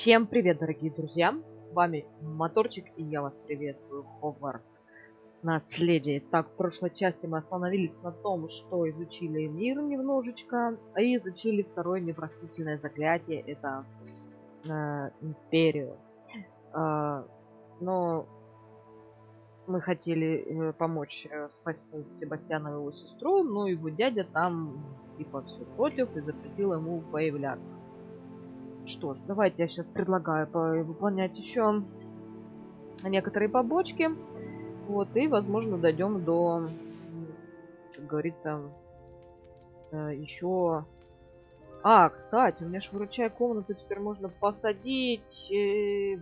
Всем привет, дорогие друзья! С вами Моторчик, и я вас приветствую в Hogwarts наследие. Так, в прошлой части мы остановились на том, что изучили мир немножечко, и изучили второе непростительное заклятие, это империю. Но мы хотели помочь спасти Себастьяна и его сестру, но его дядя там типа все против и запретил ему появляться. Что ж, давайте я сейчас предлагаю выполнять еще некоторые побочки. Вот, и, возможно, дойдем до, как говорится, еще... кстати, у меня ж выручая комнату теперь можно посадить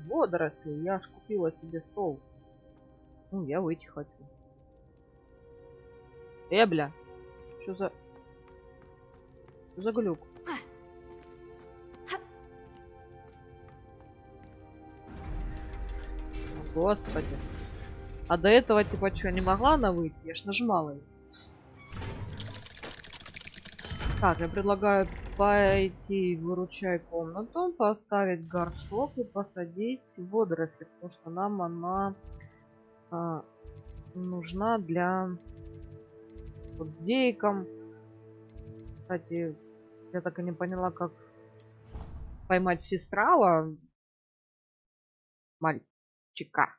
водоросли. Я ж купила себе стол. Ну, я выйти хочу. Бля. Что за глюк? Господи. А до этого, типа, что, не могла она выйти? Я ж нажимала ее. Так, я предлагаю пойти выручай комнату, поставить горшок и посадить водоросли, потому что нам она нужна для... Вот с дейком. Кстати, я так и не поняла, как поймать фистрала. Мальчика.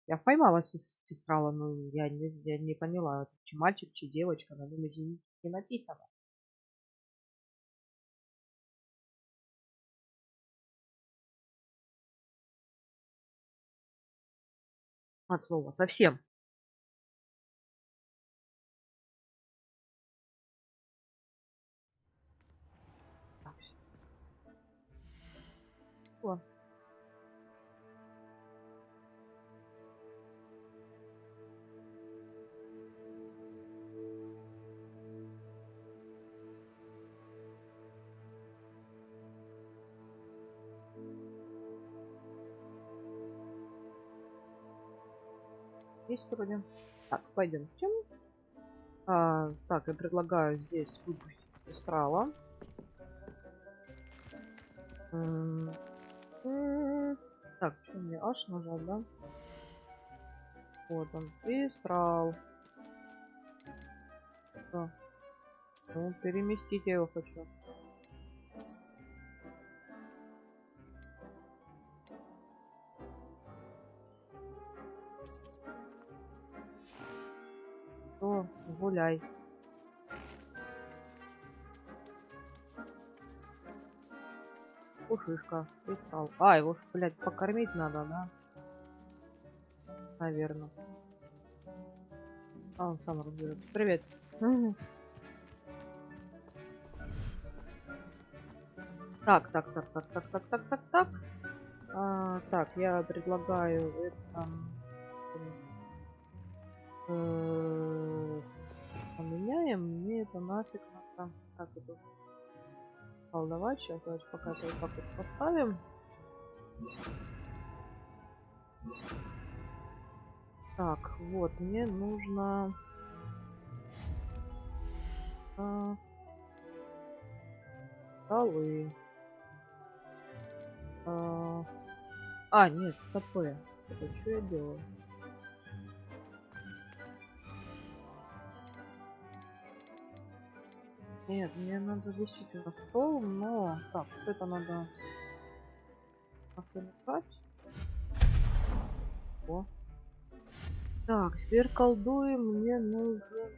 Я поймала фистрала, но я не поняла, чи мальчик, чи девочка, на нем извините, не написано. От слова совсем. Так, всё. Есть вроде. Так, пойдем. Так, я предлагаю здесь выпустить фистрала. Так, что мне аж нажать, да? Вот он, фистрал. Да. Ну, переместить я его хочу. То гуляй. Пушишка, фистрал. Его ж, блядь, покормить надо, да? Наверное. Он сам разберется. Привет. Так. Так, я предлагаю это поменяем. Мне это нафиг надо. Так, это колдовать. Сейчас давайте пока это вот так вот поставим. Так, вот, мне нужно столы. Нет, ТП. Это что я делаю? Нет, мне надо действительно стол, но... Так, это надо отвлекать. О. Так, теперь колдуем, мне нужно...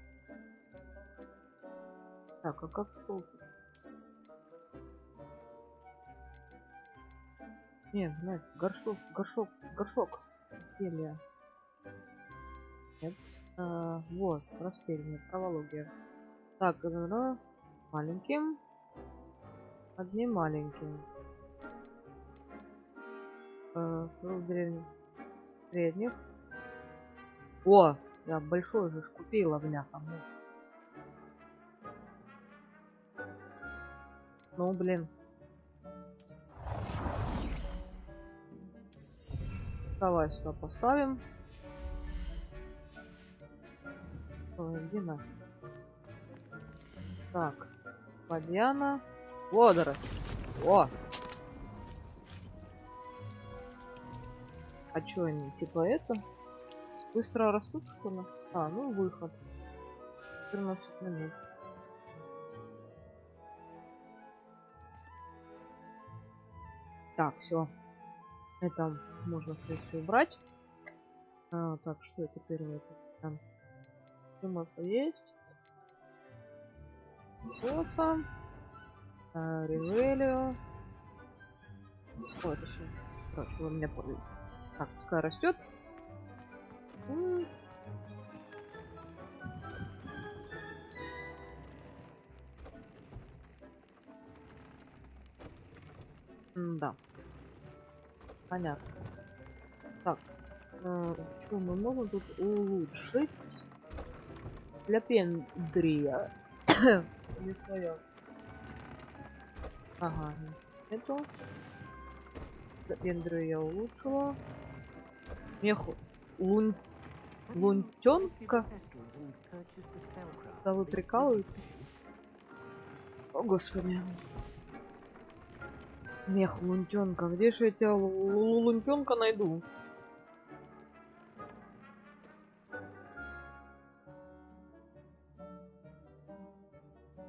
Так, а как стол? Нет, горшок. Зелья. Нет. Вот, растение, травология. Так, маленьким. Одним маленьким. Средних. О, я большой же купила, бляха. Ну, блин. Давай сюда поставим. Ой, иди на. Так, подьяна. Водоросль. О! А чё они? Типа это? Быстро растут, что ли? А, ну выход. 14 минут. Так, все. Это можно, в принципе, убрать. Так, что теперь у меня тут? Там масса есть. Фото. Ревелио. О, это все. Короче, вы меня поняли. Так, пускай растет. Да. Понятно. Так. Что мы можем тут улучшить? Для пендрия. Не своё. Ага. Эту. Для пендрия я улучшила. Мех лунтенка. Да вы прикалываетесь? О, господи. Мех лунтенка. Где же я тебя лунтенка найду?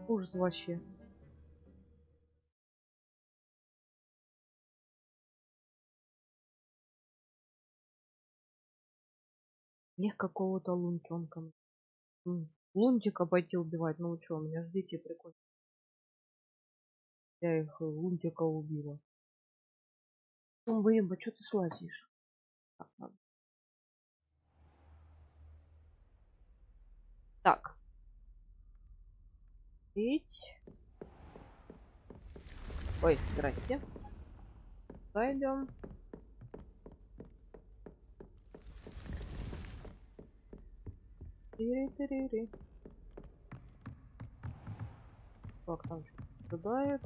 Ужас вообще. Мех какого-то лунтенка. Лунтика пойти убивать. Ну что, меня ждите, прикольно. Я их лунтика убила. Ну, блин, что ты слазишь? Так, ладно. Так. Пить. Ой, здрасте. Пойдем. Тири-тири-ри. Так, там что-то ожидает.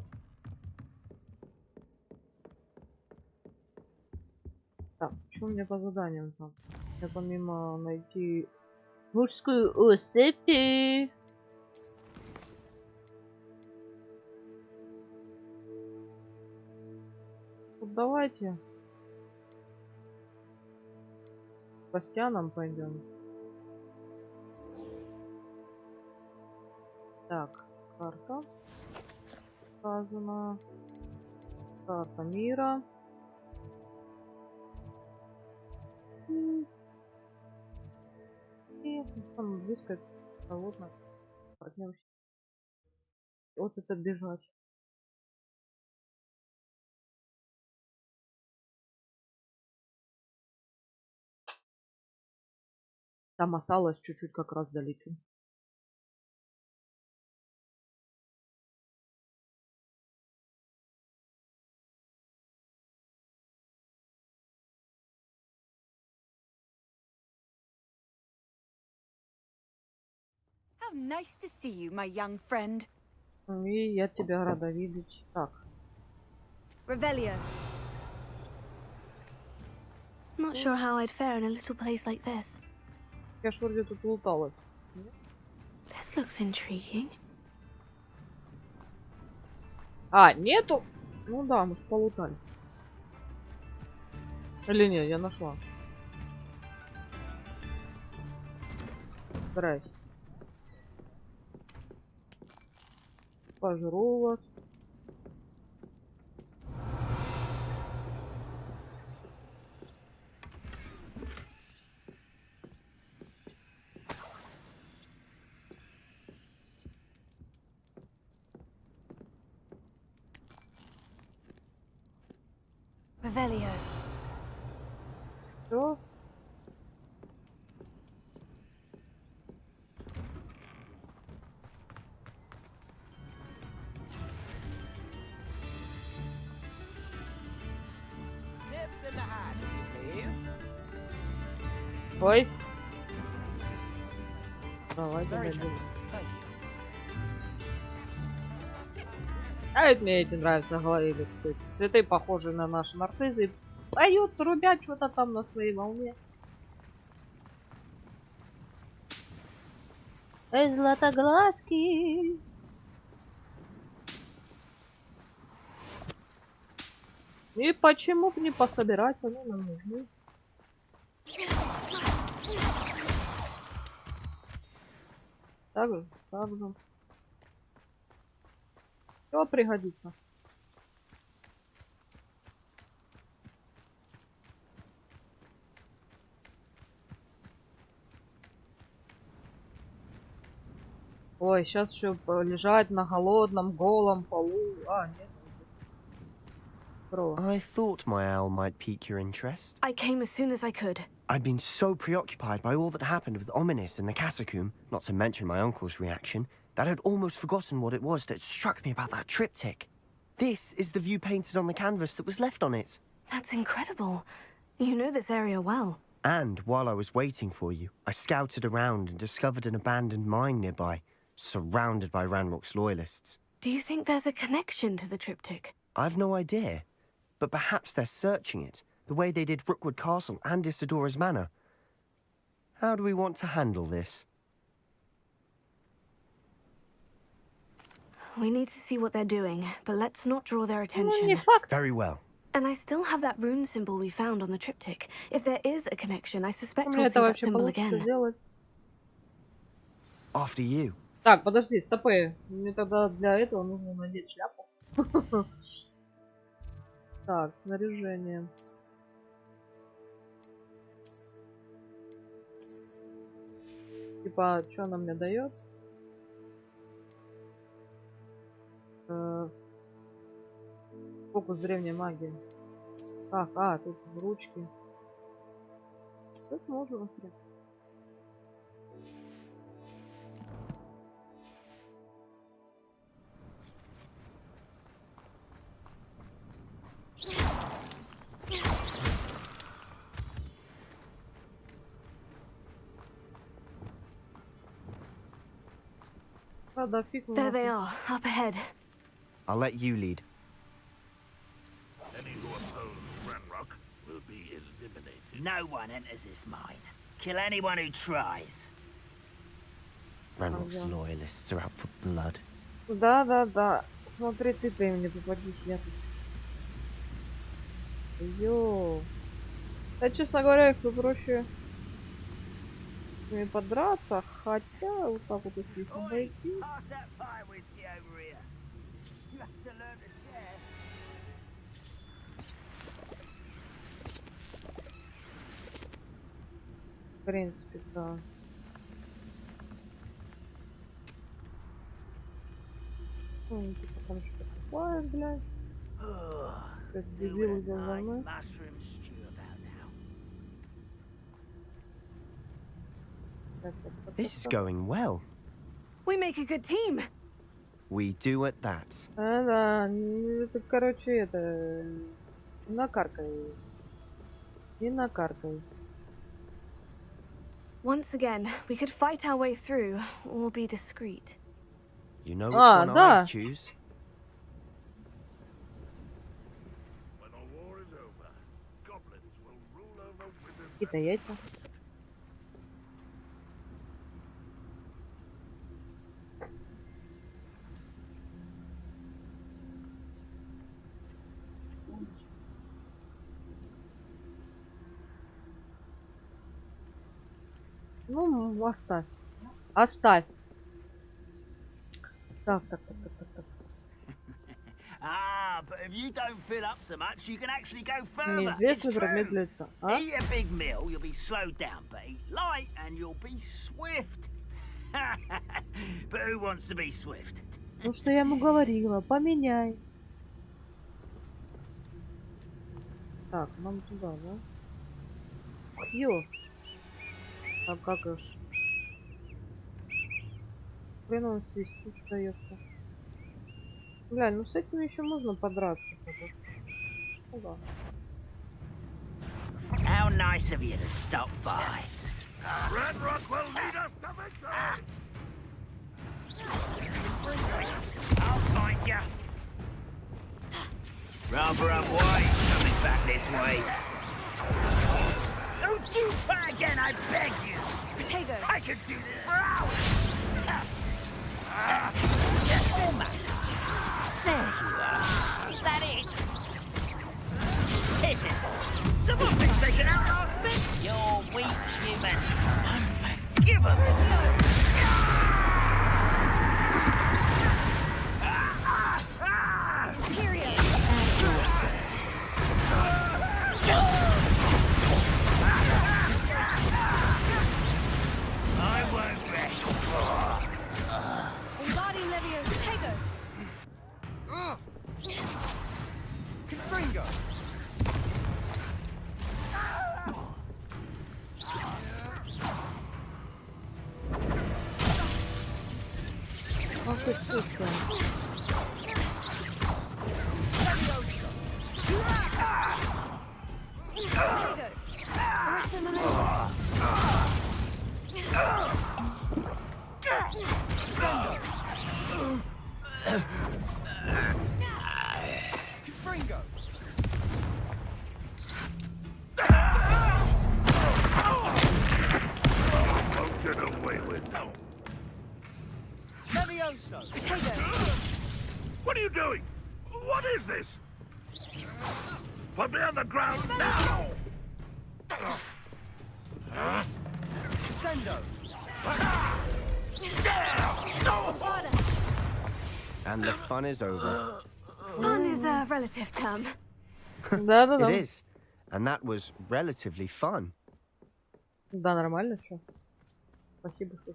Так, что у меня по заданиям там? Я помимо найти мужскую особь. Вот давайте. С Бастианом пойдем. Так, карта. Сказано. Карта мира. И самое близкое холодно. Партнерство. Вот это бежать. Там осталось чуть-чуть как раз долечу. How nice to see you, my young friend. И я тебя рада видеть. Так. Revelio. Not sure how I'd fare in a little place like this. Я ж вроде тут луталась. This looks intriguing. А, нету? Ну да, мы полутали. Или нет, я нашла. Здрасте. Пожру вас. Revelio. Все. Ой. Давайте найдем. А это мне эти нравятся, говорили. Цветы похожи на наши нарциссы. Поют, трубят что-то там на своей волне. Эй, златоглазки. И почему бы не пособирать, они нам нужны. Так же. Все пригодится. Ой, сейчас еще лежать на голодном, голом полу. А, нет. I thought my owl might pique your interest. I came as soon as I could. I'd been so preoccupied by all that happened with Ominis in the catacomb, not to mention my uncle's reaction, that I'd almost forgotten what it was that struck me about that triptych. This is the view painted on the canvas that was left on it. That's incredible. You know this area well. And while I was waiting for you, I scouted around and discovered an abandoned mine nearby, surrounded by Ranrock's loyalists. Do you think there's a connection to the triptych? I've no idea, but perhaps they're searching it, the way they did Rookwood Castle and Isidora's Manor. How do we want to handle this? We need to see what they're doing, but let's not draw their attention. Не факт. Very well. And I still have that rune symbol we found on the triptych. If there is a connection, I suspect Мне we'll это see that вообще symbol получится again. сделать. After you. Так, подожди, стопы. Мне тогда для этого нужно надеть шляпу. Так, снаряжение. Типа, что она мне дает? Фокус древней магии. Так, тут ручки. Тут можно открыть. Да, фиг There they are, up ahead. I'll let you lead. Any who oppose Ranrock will be eliminated. No one enters this mine. Kill anyone who tries. Ranrock's loyalists are out for blood. Да. Смотри, ты-то им не попадись, я тут. Йоу. Да, честно говоря, их проще с ними подраться, хотя вот так вот если их обойти. Pass that fire whiskey over here. You have to learn to share. В принципе, да. Ну, типа там что-то такое, блядь. Как дебил идёт за мной. Так. This is going well. We make a good team. We do at that. Да, это, короче, это... Не накаркай. Once again, we could fight our way through, or be discreet. You know which one да. I'd choose? When all war is over, goblins will rule over wizards. Какие-то яйца. Ну, оставь. Оставь. Так. Ah, but if you don't fill up so much, you can actually go further. It's Неизвестный предмет true. лица. А? Eat a big meal, you'll be slowed down, but eat light and you'll be swift. But who wants to be swift? Ну что я ему говорила, поменяй. Так, нам туда, да? Ё. А как их? Хрен он свистит, остается. Бля, ну с этим еще можно подраться. Ну да. How nice of you to stop by. Ranrock will lead us to victory! I'll find you. Rather unwise coming back this way. Don't you try again, I beg you. Potato. I could do this for hours. Almost. There you are. Is that it? Hit it. Someone thinks they can outlast me? You're weak, human. Unforgivable. won't rest. Wingardium Leviosa. Confringo. Ах ты сука. Confringo. Won't get away with it. Levioso. What are you doing? What is this? Put me on the ground now! Sendo. And the fun is over. Fun is a relative term. Да-да-да. It is. And that was relatively fun. Да, нормально все. Спасибо, что...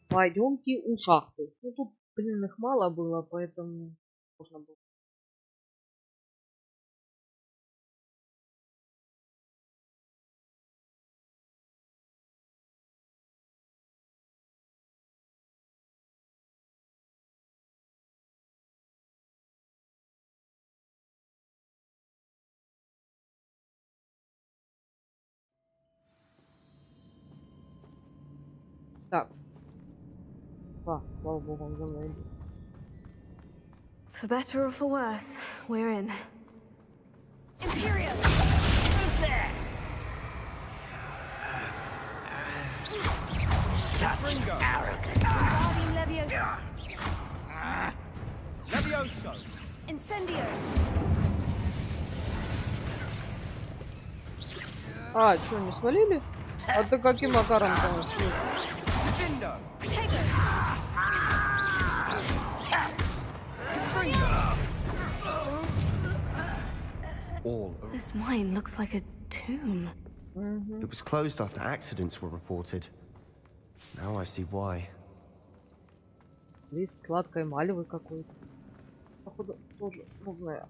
Пойдемте у шахты. Ну тут, блин, их мало было, поэтому можно было. Так. Слава богу, он за мной идет. For better or for worse, we're in. Imperial! Who's there? Such Confringo. arrogance. Wingardium Leviosa. Levioso. Incendio! А, что, не свалили? А ты каким макаром там свалил? Vindo. Protego! All. This mine looks like a tomb. It was closed after accidents were reported. Now I see why. Лист сладкой малевой какой-то. Походу, тоже нужно.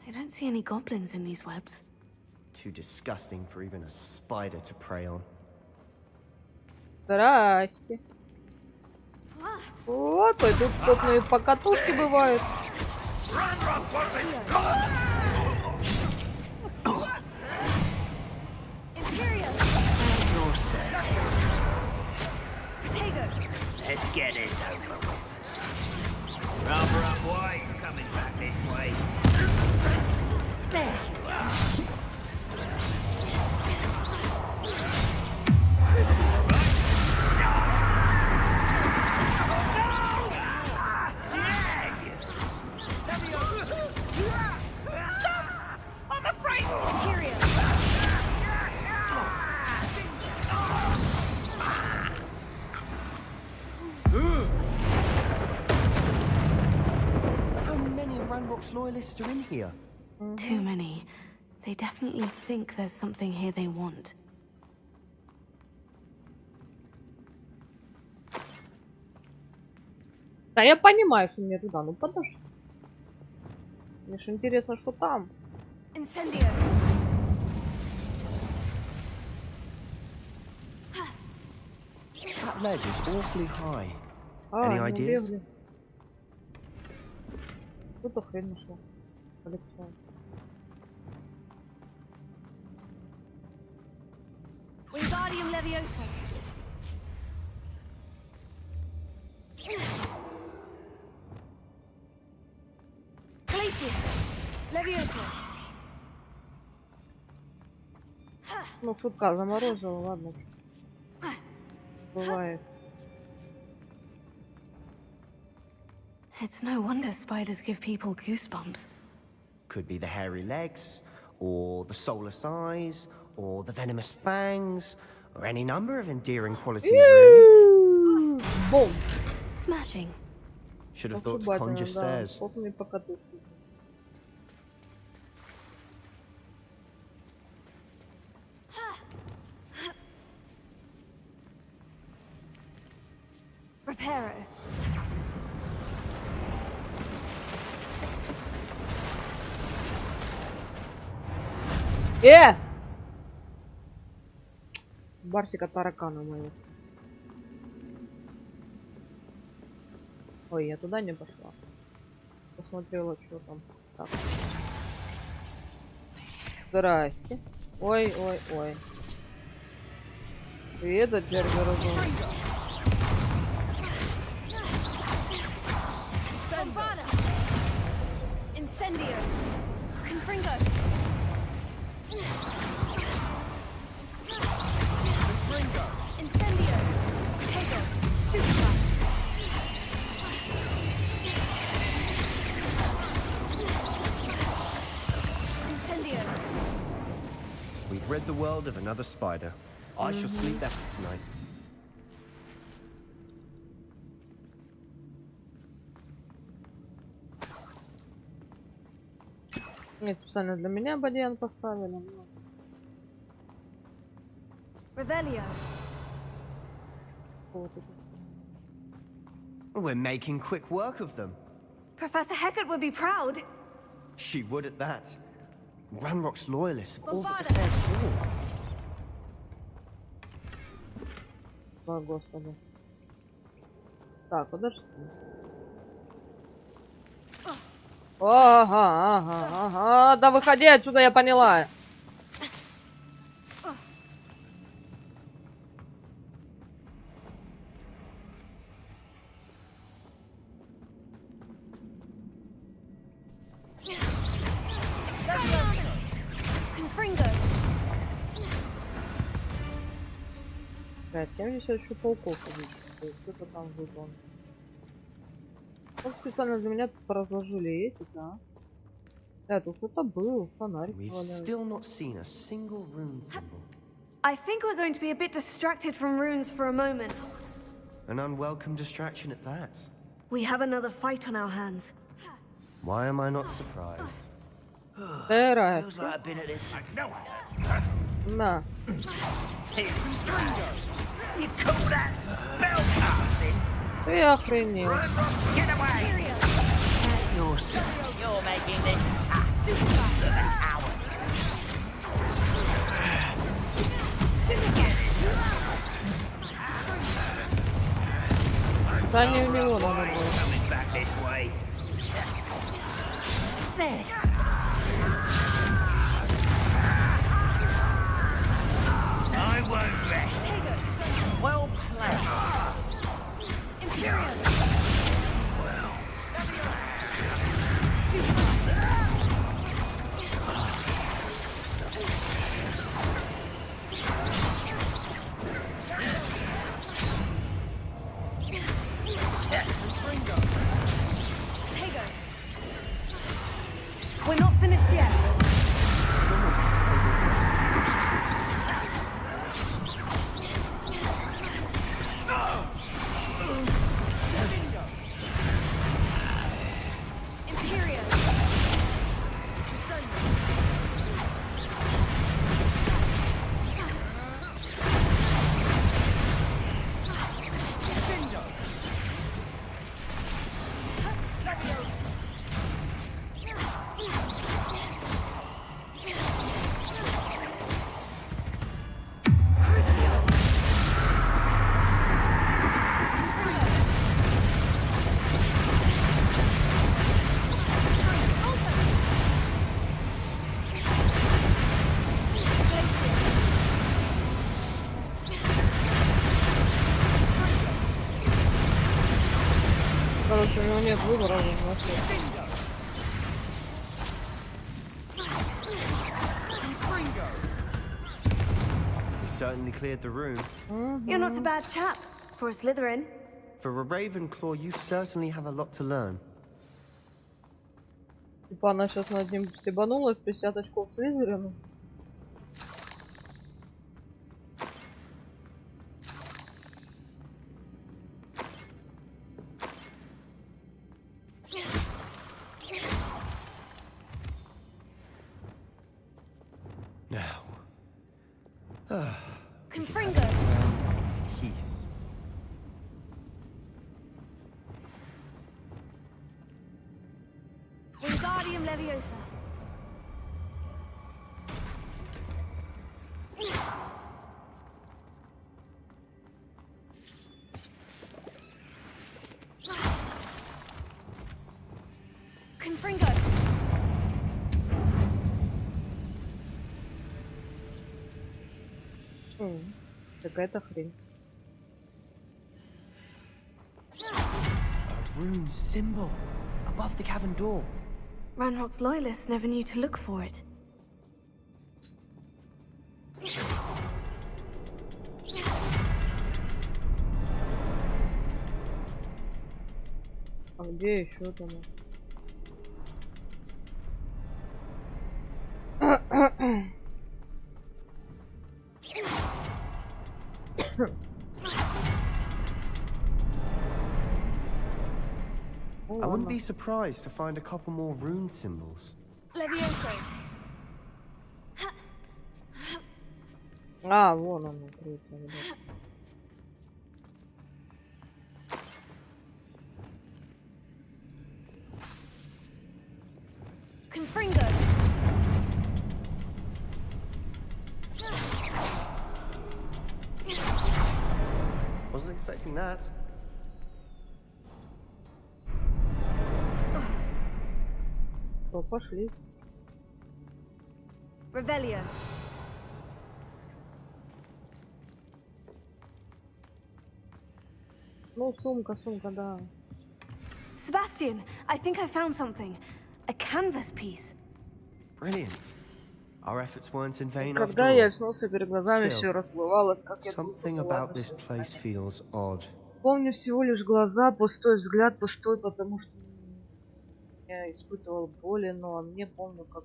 I don't see any goblins in these webs. Too disgusting for even a spider to prey on. Здрасте. Вот, и тут крупные покатушки бывают. Your circus. Protego! Let's get this over with. Rubber up white's coming back this way. There you are. How many Ranrock's loyalists are in here? Too many. They definitely think there's something here they want. Да я понимаю, что мне туда, ну подожди. Мне ж интересно, что там. Incendio! That ledge is awfully high. А, Any ну ideas? бегли. Что-то хрень нашла. Полегчало. Wingardium Leviosa! Glacius! Leviosa! Ну, шутка заморозила, ладно. Бывает. It's no wonder spiders give people goosebumps. Could be the hairy legs, or the soulless eyes, or the venomous fangs, or any number of endearing qualities, really. Бум! Smashing. Should have thought to conjure Да, stairs. сколько мне по катушке. Reparo. Барсика таракана моего. Ой, я туда не пошла. Посмотрела, что там. Так. Здрасте. Ой, ой, ой. И этот теперь заразил. Incendio. Confringo. Incendio. Potato. Stupefy. Incendio. We've rid the world of another spider. I shall sleep better tonight. Нет, специально для меня бадьян поставили. но- Revelio. Вот это. We're making quick work of them. Professor Hecat would be proud. She would at that. Ranrock's loyalists have all but Bombarda. declared war. О, господи. Так, подожди. Ага, ага, ага. Да выходи отсюда, я поняла. Confringo. 70 еще пауков увидели. Что-то там выпало. Вот специально для меня тут разложили эти, да. Тут кто-то был, фонарик We've валяется. still not seen a single rune symbol. I think we're going to be a bit distracted from runes for a moment. An unwelcome distraction at that. We have another fight on our hands. Why am I not surprised? Feels like I've been at this. На. Too slow. You call that spellcasting? Ты охренел. Get away! You're making this tough. Look an hour. Да не у него надо было. Coming back this way. There. I won't rest. Well played. Imperium. Well, Potato. We're not finished yet. It's almost as if they were Imperium. Короче, у него нет выбора уже вообще. We certainly cleared the room. You're not a bad chap for a Slytherin. For a Ravenclaw, you certainly have a lot to learn. Типа она сейчас над ним стебанулась, 50 очков Слизерину. Wingardium Leviosa. Confringo. Какая-то хрень. A rune symbol above the cavern door. Ranrock's loyalists never knew to look for it. А где еще там? I wouldn't be surprised to find a couple more rune symbols. Levioso. А, вон он, третий, ребят. Confringo. Wasn't expecting that. То пошли. Revelio. Ну, сумка, да. Sebastian, I think I found something. A canvas piece. Brilliant. Our efforts weren't in vain after Когда я all. очнулся, перед глазами Still, все расплывалось, как я Something about this place feels odd. помню всего лишь глаза, пустой взгляд, пустой, потому что я испытывал боли, но мне помню, как...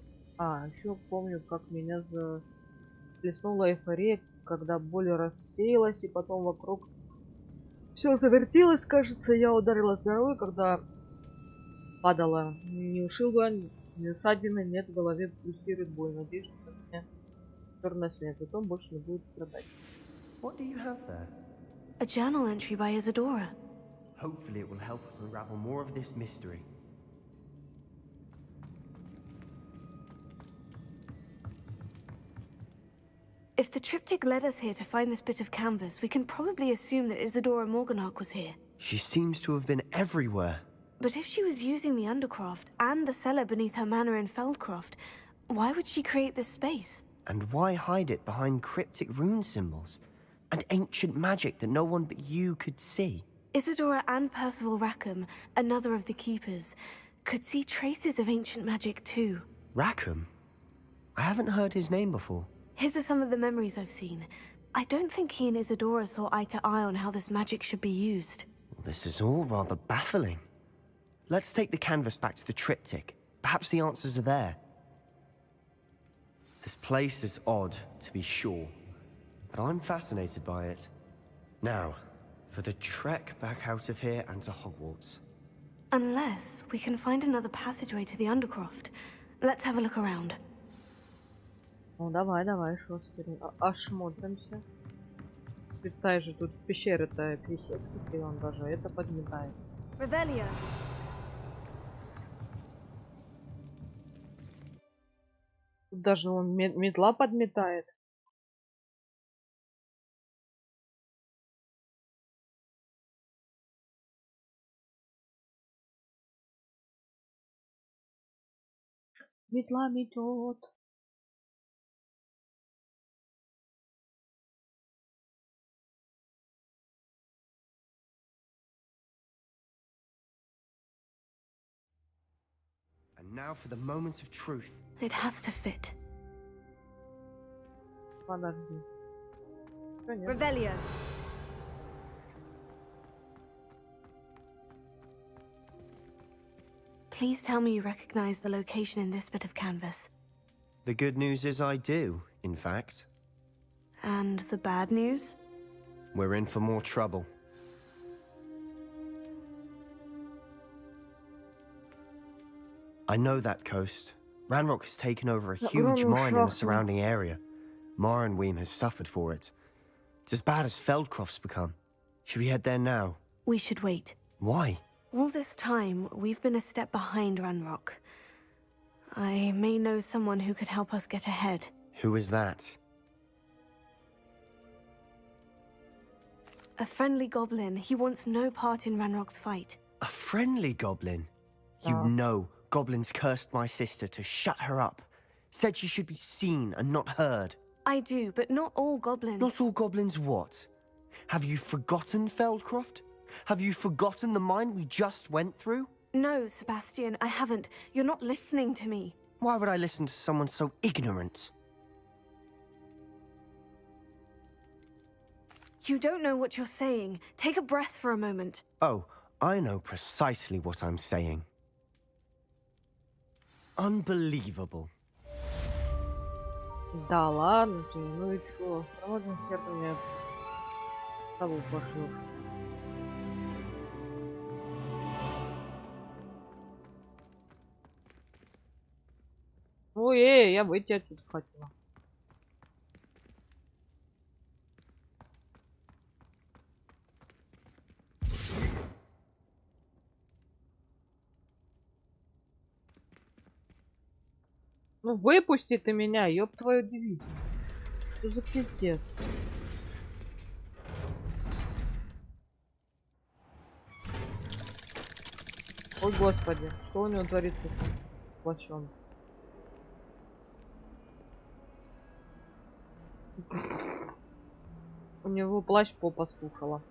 еще помню, как меня заплеснула эйфория, когда боль рассеялась, и потом вокруг все завертелось, кажется, я ударилась головой, когда падала. Ни ушиба, ни ссадины нет, в голове пульсирует боль. Надеюсь, что меня черная смерть, потом больше не будет страдать. What do you have there? A journal entry by Isadora. Hopefully it will help us unravel more of this mystery. If the triptych led us here to find this bit of canvas, we can probably assume that Isadora Morganach was here. She seems to have been everywhere. But if she was using the Undercroft and the cellar beneath her manor in Feldcroft, why would she create this space? And why hide it behind cryptic rune symbols? And ancient magic that no one but you could see? Isadora and Percival Rackham, another of the Keepers, could see traces of ancient magic too. Rackham? I haven't heard his name before. His are some of the memories I've seen. I don't think he and Isadora saw eye to eye on how this magic should be used. This is all rather baffling. Let's take the canvas back to the triptych. Perhaps the answers are there. This place is odd, to be sure, but I'm fascinated by it. Now, for the trek back out of here and to Hogwarts. Unless we can find another passageway to the Undercroft. Let's have a look around. Ну давай, что осмотримся. Представь же, тут пещеры-то крихетки, и он даже это подметает. Revelio. Тут даже он метла подметает. Метла метет. And now for the moment of truth. It has to fit. Подожди. Что нет? Revelio. Please tell me you recognize the location in this bit of canvas. The good news is I do, in fact. And the bad news? We're in for more trouble. I know that coast. Ranrock has taken over a huge mine in the surrounding area. Morinweem has suffered for it. It's as bad as Feldcroft's become. Should we head there now? We should wait. Why? All this time, we've been a step behind Ranrock. I may know someone who could help us get ahead. Who is that? A friendly goblin. He wants no part in Ranrock's fight. A friendly goblin? You Oh. know goblins cursed my sister to shut her up. Said she should be seen and not heard. I do, but not all goblins. Not all goblins what? Have you forgotten Feldcroft? Have you forgotten the mine we just went through? No, Sebastian, I haven't. You're not listening to me. Why would I listen to someone so ignorant? You don't know what you're saying. Take a breath for a moment. Oh, I know precisely what I'm saying. Unbelievable. Да ладно ты, ну и чё? Проводим хер ты меня того пошлёшь. Ой, я выйти отсюда хочу. Ну выпусти ты меня, ёб твою дивизию. Что за пиздец? Ой, господи, что у него творится с плащом? У него плащ попа скушала.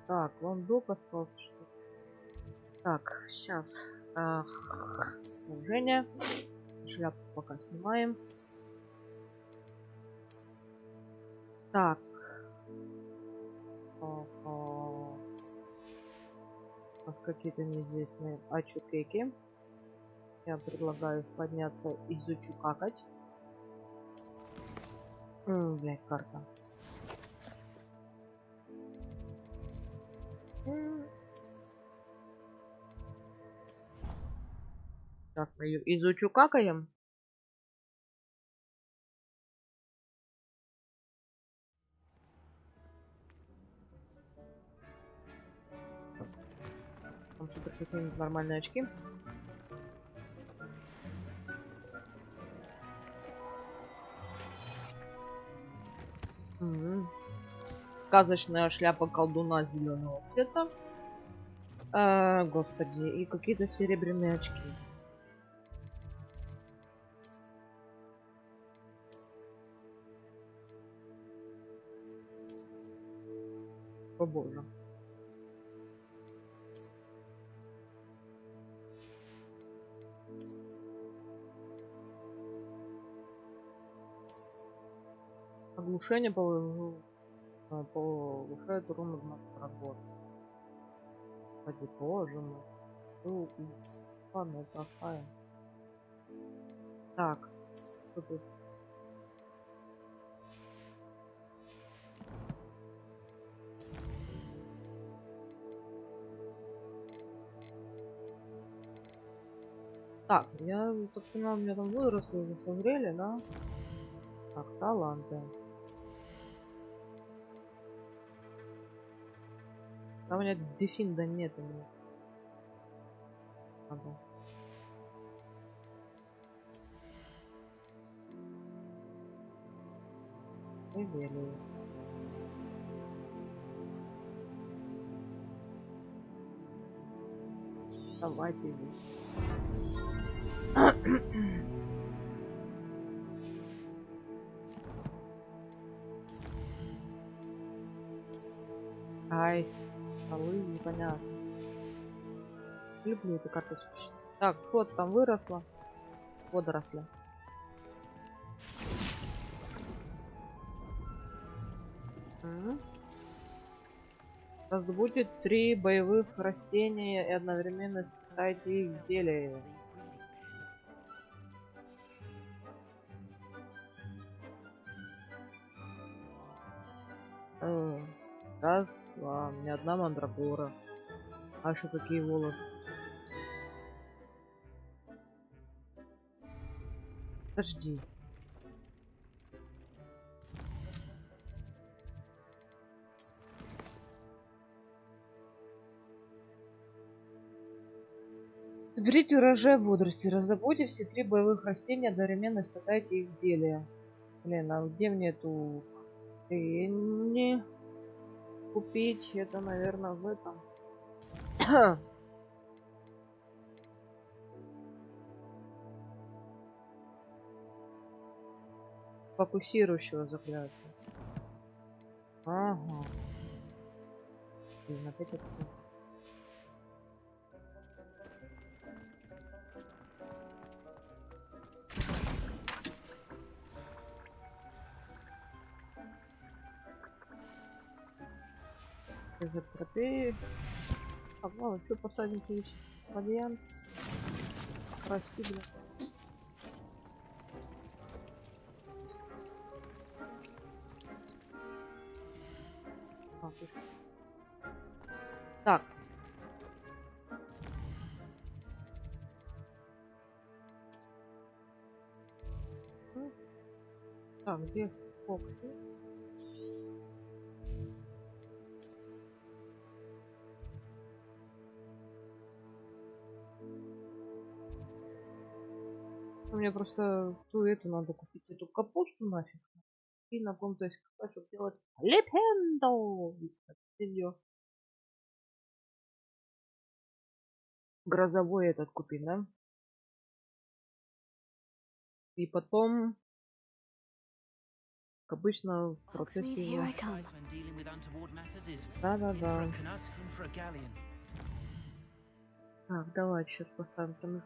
Так, лондок остался что -то. Так, сейчас. Женя. Шляпу пока снимаем. Так. У нас какие-то неизвестные ачукеки. Я предлагаю подняться изучу какать. Блядь, карта. Сейчас мы ее изучу какаем. Там супер какие-нибудь нормальные очки. Сказочная шляпа колдуна зеленого цвета. Господи, и какие-то серебряные очки. О боже. Оглушение повышает урон на работу. Кстати, тоже мы. Ладно, это оставим. Так, что тут? Так, я так понимаю, у меня там выросли, уже созрели, да? Так, таланты. А у меня дефинда нет у меня. Надо. Ревелию. Давайте. Ай, столы непонятно. Люблю эту карточку. Так, что там выросло? Водоросли. Разбудит 3 боевых растения и одновременно спитайте их в деле. Раз, два, у меня одна мандрагора. А еще какие волосы? Подожди. Соберите урожай бодрости, раздобудьте все 3 боевых растения, одновременно испытайте их в деле. Блин, а где мне эту хрень купить? Это, наверное, в этом. Фокусирующего заклятия. Ага. Блин, опять это. Из-за тропеи. А, ладно, что посадим здесь? Вариант. Прости, бля. А, ты что? Так. Так, где фокус? Мне просто ту эту надо купить, эту капусту нафиг. И на ком-то есть, чтобы делать лепенду. Ее грозовой этот купить, да? И потом, как обычно, в процессе Hogsmeade, here его. I come. Да-да-да. Так, давай сейчас поставим там.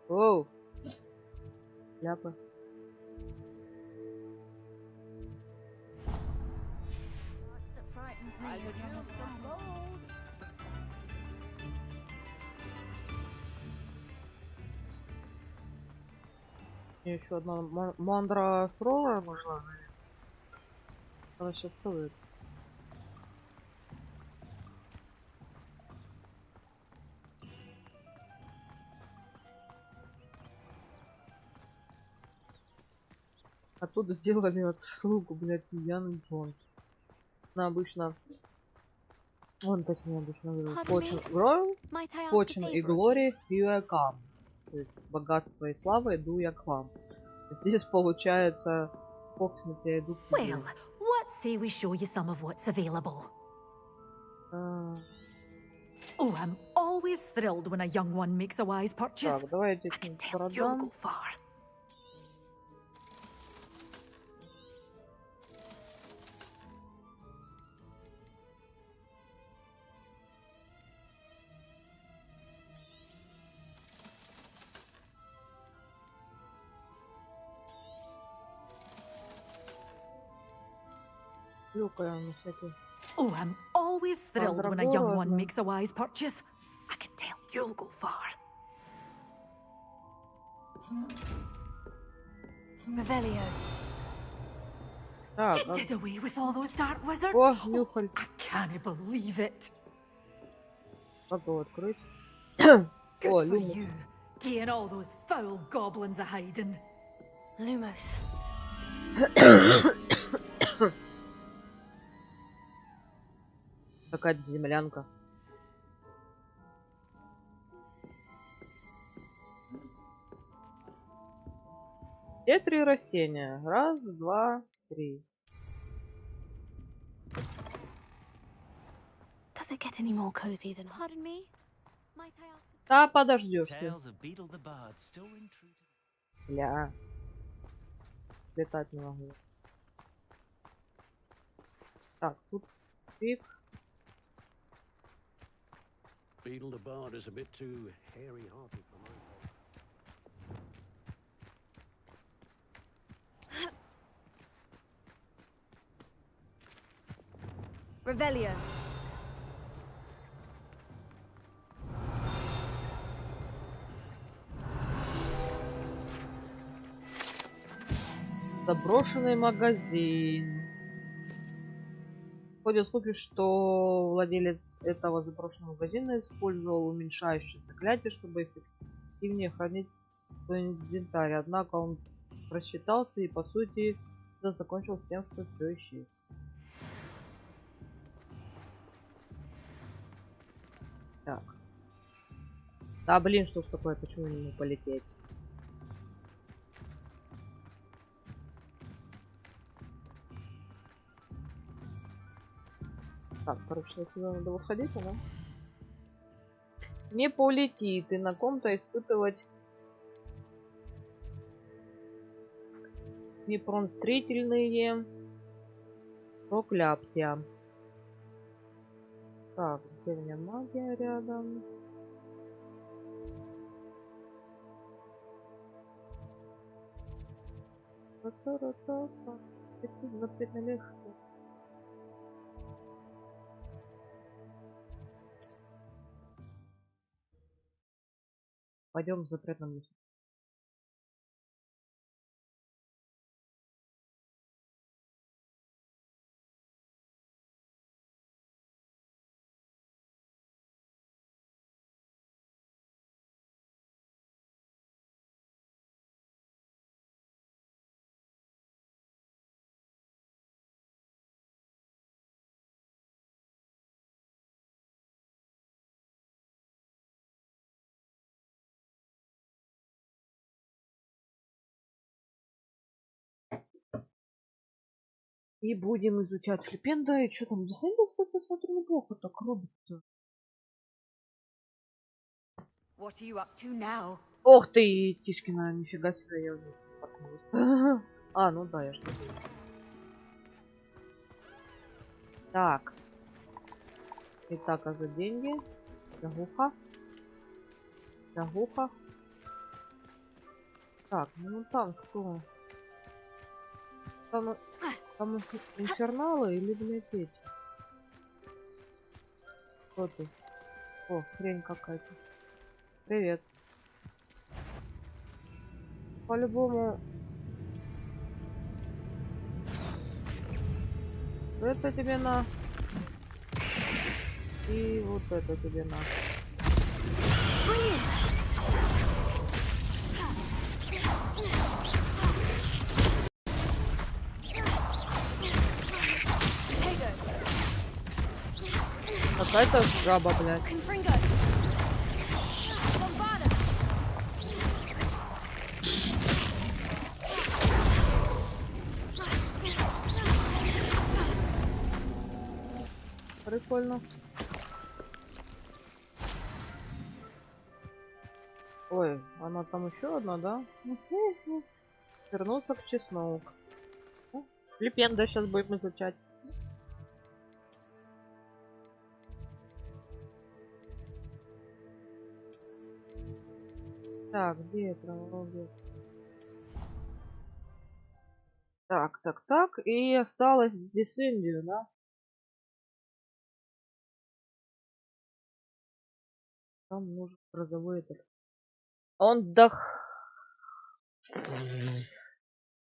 Оу! Ляпы. Мне еще одна мандра срова нужна. Она сейчас стоит. Оттуда сделали отсылку, блядь, Яны Джонс. Она обычно... Он, точнее, обычно говорил. Fortune Royal, Might I ask a Fortune и favor of you? Glory, here I come. То есть богатство и слава, иду я к вам. Здесь получается... Фокснуть я иду к тебе. Well, what say we show you some of what's available? А, Oh, I'm always thrilled when a young one makes a wise purchase. Так, давайте I can что-нибудь tell you'll продам. go far. Люкаем на всякий. Oh, I'm always thrilled when a young one Mandragora, makes a wise purchase. I can tell you'll go far. Revelio. Так, You did away with all those dark wizards? О, Oh, нюхаль. I can't believe it. Как его открыть? Good О, for Люмус. you, getting all those foul goblins a hiding. Lumos. Какая-то землянка. Все 3 растения. Раз, два, 3. Does it get any more cozy than... Pardon me? Might I ask? Да, подождешь ты. Tales of Beetle the Bard still ring true to Бля. Летать не могу. Так, тут пик. Beetle the Bard is a bit too hairy-hearted for my taste. Revelio. Заброшенный магазин. Ходят слухи, что владелец этого заброшенного магазина использовал уменьшающее заклятие, чтобы эффективнее хранить свой инвентарь. Однако он просчитался и, по сути, это закончилось тем, что все исчез. Так. Да, блин, что ж такое, почему не могу полететь? Так, короче, сюда надо выходить, да? Не полетит и на ком-то испытывать непростительные проклятия. Так, древняя магия рядом. Запрет на легкие. Пойдем в запретном лесу. И будем изучать Флипенда. И что там? Десендер, кстати, смотрю, неплохо так робит-то. What are you up to now? Ох ты, Тишкина, нифига себе, я уже споткнулась. А, ну да, я же. Так. Итак, а за деньги? Загуха. Загуха. Так, ну там кто? Там инферналы или библиотеки? Кто ты? О, хрень какая-то. Привет. По-любому. Это тебе на. И вот это тебе на. Какая-то жаба, блядь. Прикольно. Ой, она там еще одна, да? Вернуться к чеснок. Флипенда сейчас будем изучать. Так, где это? Так. И осталось здесь Индию, да? Там нужен грозовой этот. Он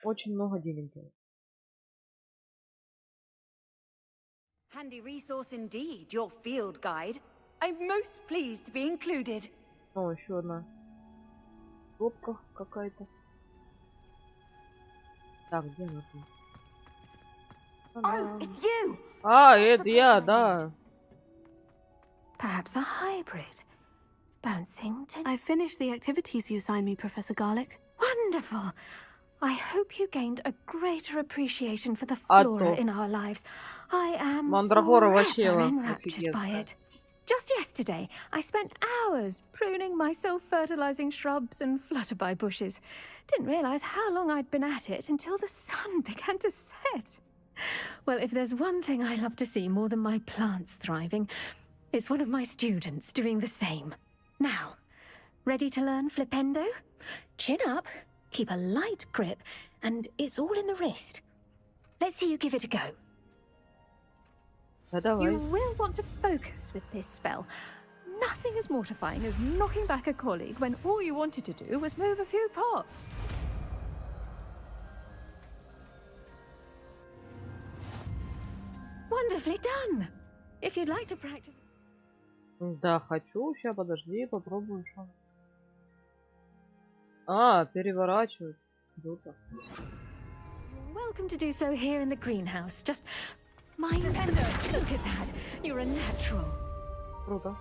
очень много денег. Handy resource indeed, your field guide. I'm most pleased to be included. О, еще одна. Топка какая-то. Так, где она там? Oh, it's you! А, это я, да. Perhaps a hybrid. Bouncing. I finished the activities you assigned me, Professor Garlic. Wonderful. I hope you gained a greater appreciation for the А flora то. in our lives. I am Мандрагора вообще forever enraptured by офигенская. it. Just yesterday, I spent hours pruning my self-fertilizing shrubs and flutterby bushes. Didn't realize how long I'd been at it until the sun began to set. Well, if there's one thing I love to see more than my plants thriving, it's one of my students doing the same. Now, ready to learn Flipendo? Chin up, keep a light grip, and it's all in the wrist. Let's see you give it a go. Да, давай. You will want to focus with this spell. Nothing as mortifying as knocking back a colleague when all you wanted to do was move a few pots. Wonderfully done. If you'd like to practice... Да, хочу. Сейчас, подожди, попробую что. А, переворачивать. Круто. Welcome to do so here in the greenhouse. Just mind Flipendo. Look at that. You're a natural. Круто.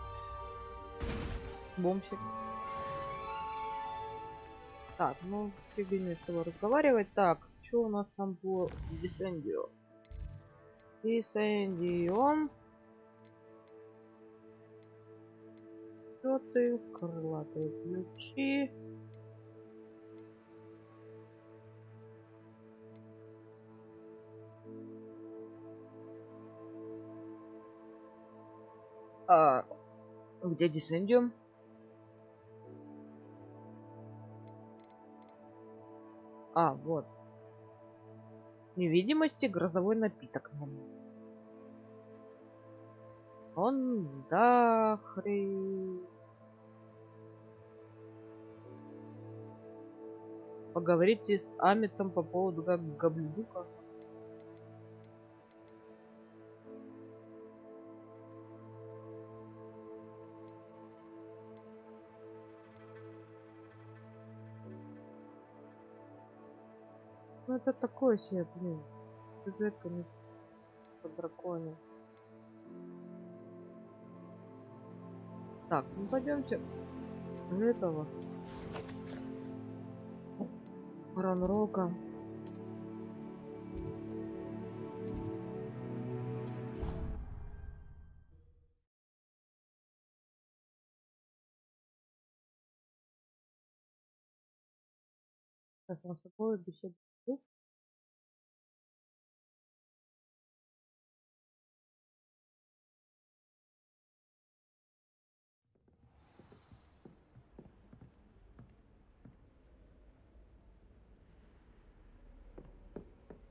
Бомщик. Так, ну, фига не с тобой разговаривать. Так, что у нас там по Дисендио? Дисендио. Что ты? Крылатые ключи. А где Дисендиум? А, вот. Невидимости грозовой напиток. Он да Поговорите с Амитом по поводу Габлюка. Ну это такое себе, блин. Сюжетка не по драконе. Так, ну пойдемте этого Ранрока. Сейчас нас такое беседу.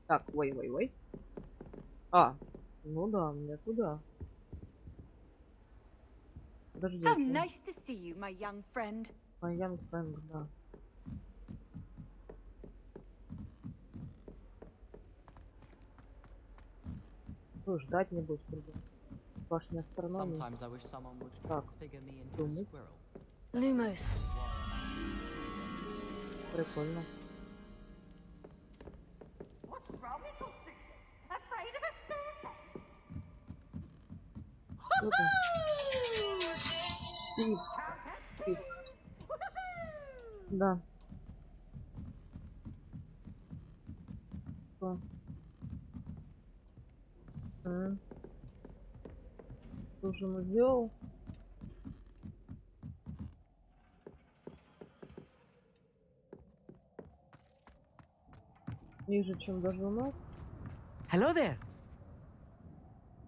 Так, ой. А, ну да, мне туда. Подожди. How nice to see you, my young friend. My young friend, да. Ну, ждать не будет, башня астрономии. Так, думаю. Lumos. Прикольно. Что там? Пивс. Да. Что? Что же он сделал? Ниже, чем даже у нас. Hello there.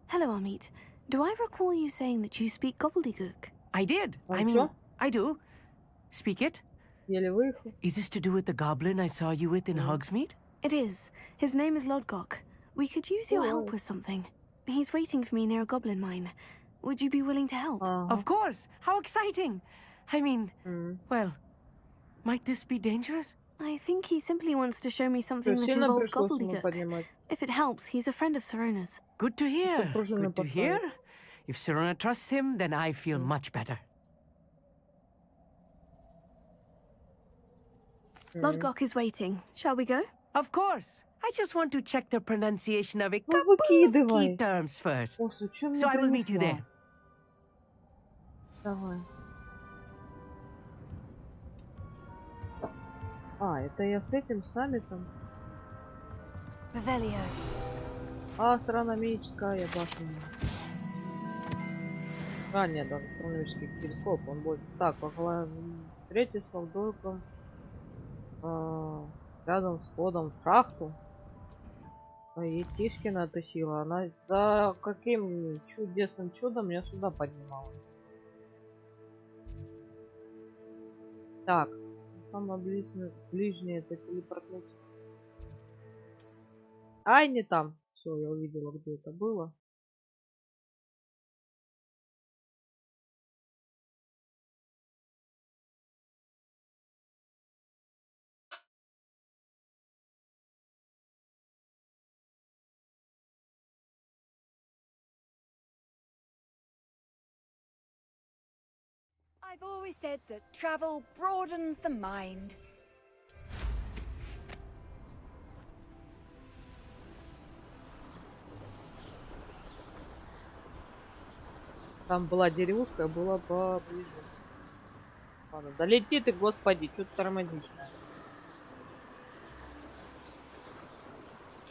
Hello, Amit. Do I recall you saying that you speak gobbledygook? I did. Oh, I mean, sure. I do. Speak it. Еле выехал. Is this to do with the goblin I saw you with in Hogsmeade? It is. His name is Lodgok. We could use your Oh. help with something. He's waiting for me near a goblin mine. Would you be willing to help? Of course. How exciting. I mean, well, might this be dangerous? I think he simply wants to show me something that Сильно involves пришлось ему gobbledygook. поднимать. If it helps, he's a friend of Serona's. Good to hear. Пружина Good to поставить. hear. If Serona trusts him, then I feel much better. Lodgok is waiting. Shall we go? Of course. I just want to check the pronunciation of a Ну couple of выкидывай. key terms first. О, зачем мне So I will meet you принесла? there. Давай. А, это я с этим саммитом. Revelio. Астрономическая башня. А, нет, даже астрономический телескоп, он будет. Так, встретиться с Лодоком рядом с входом в шахту. И Тишкина оттащила. Она за каким чудесным чудом меня сюда поднимала. Так, самое ближнее это телепортнуть. Ай, не там. Все, я увидела, где это было. I've always said that travel broadens the mind. Там была деревушка, была поближе. Ладно, да лети ты, господи, что ты тормозишь?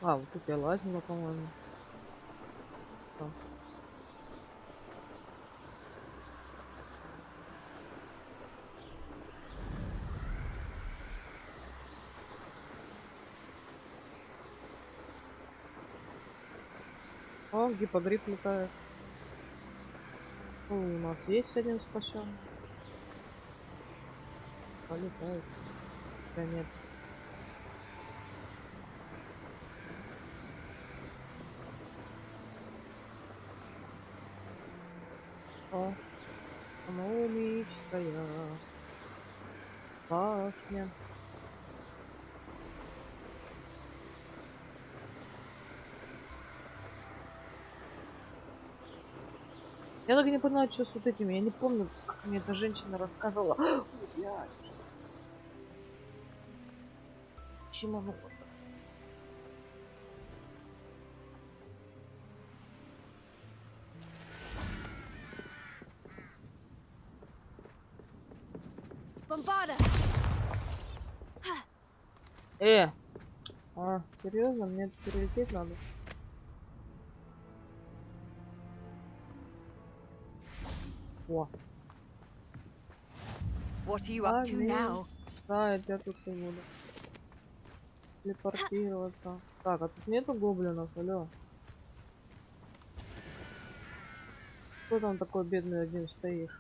А, вот тут я лазила, по-моему. О, гиппогриф летает. О, у нас есть один спасен. Полетает. Да нет. О, экономическая башня. Я так и не поняла, что с вот этим. Я не помню, как мне эта женщина рассказывала. Ой, блядь. Чему оно? Серьезно? Мне перелететь надо? О. What are you up to now? Да, я тут и буду. Телепортироваться. Так, а тут нету гоблинов, алло. Кто там такой бедный один стоишь?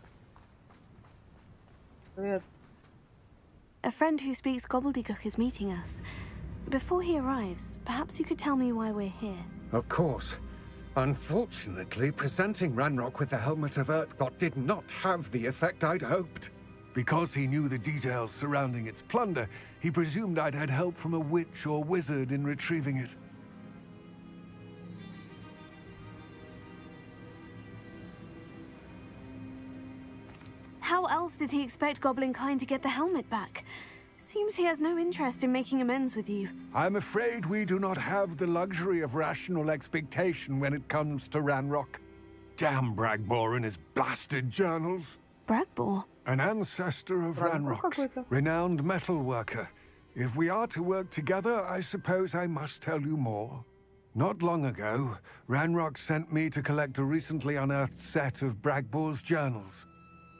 Привет. A friend who speaks gobbledygook is meeting us. Before he arrives, perhaps you could tell me why we're here. Of course. Unfortunately, presenting Ranrock with the Helmet of ℳ did not have the effect I'd hoped. Because he knew the details surrounding its plunder, he presumed I'd had help from a witch or wizard in retrieving it. How else did he expect Goblinkind to get the helmet back? Seems he has no interest in making amends with you. I'm afraid we do not have the luxury of rational expectation when it comes to Ranrock. Damn Bragbor and his blasted journals. Bragbor? An ancestor of Ranrock's, renowned metal worker. If we are to work together, I suppose I must tell you more. Not long ago, Ranrock sent me to collect a recently unearthed set of Bragbor's journals.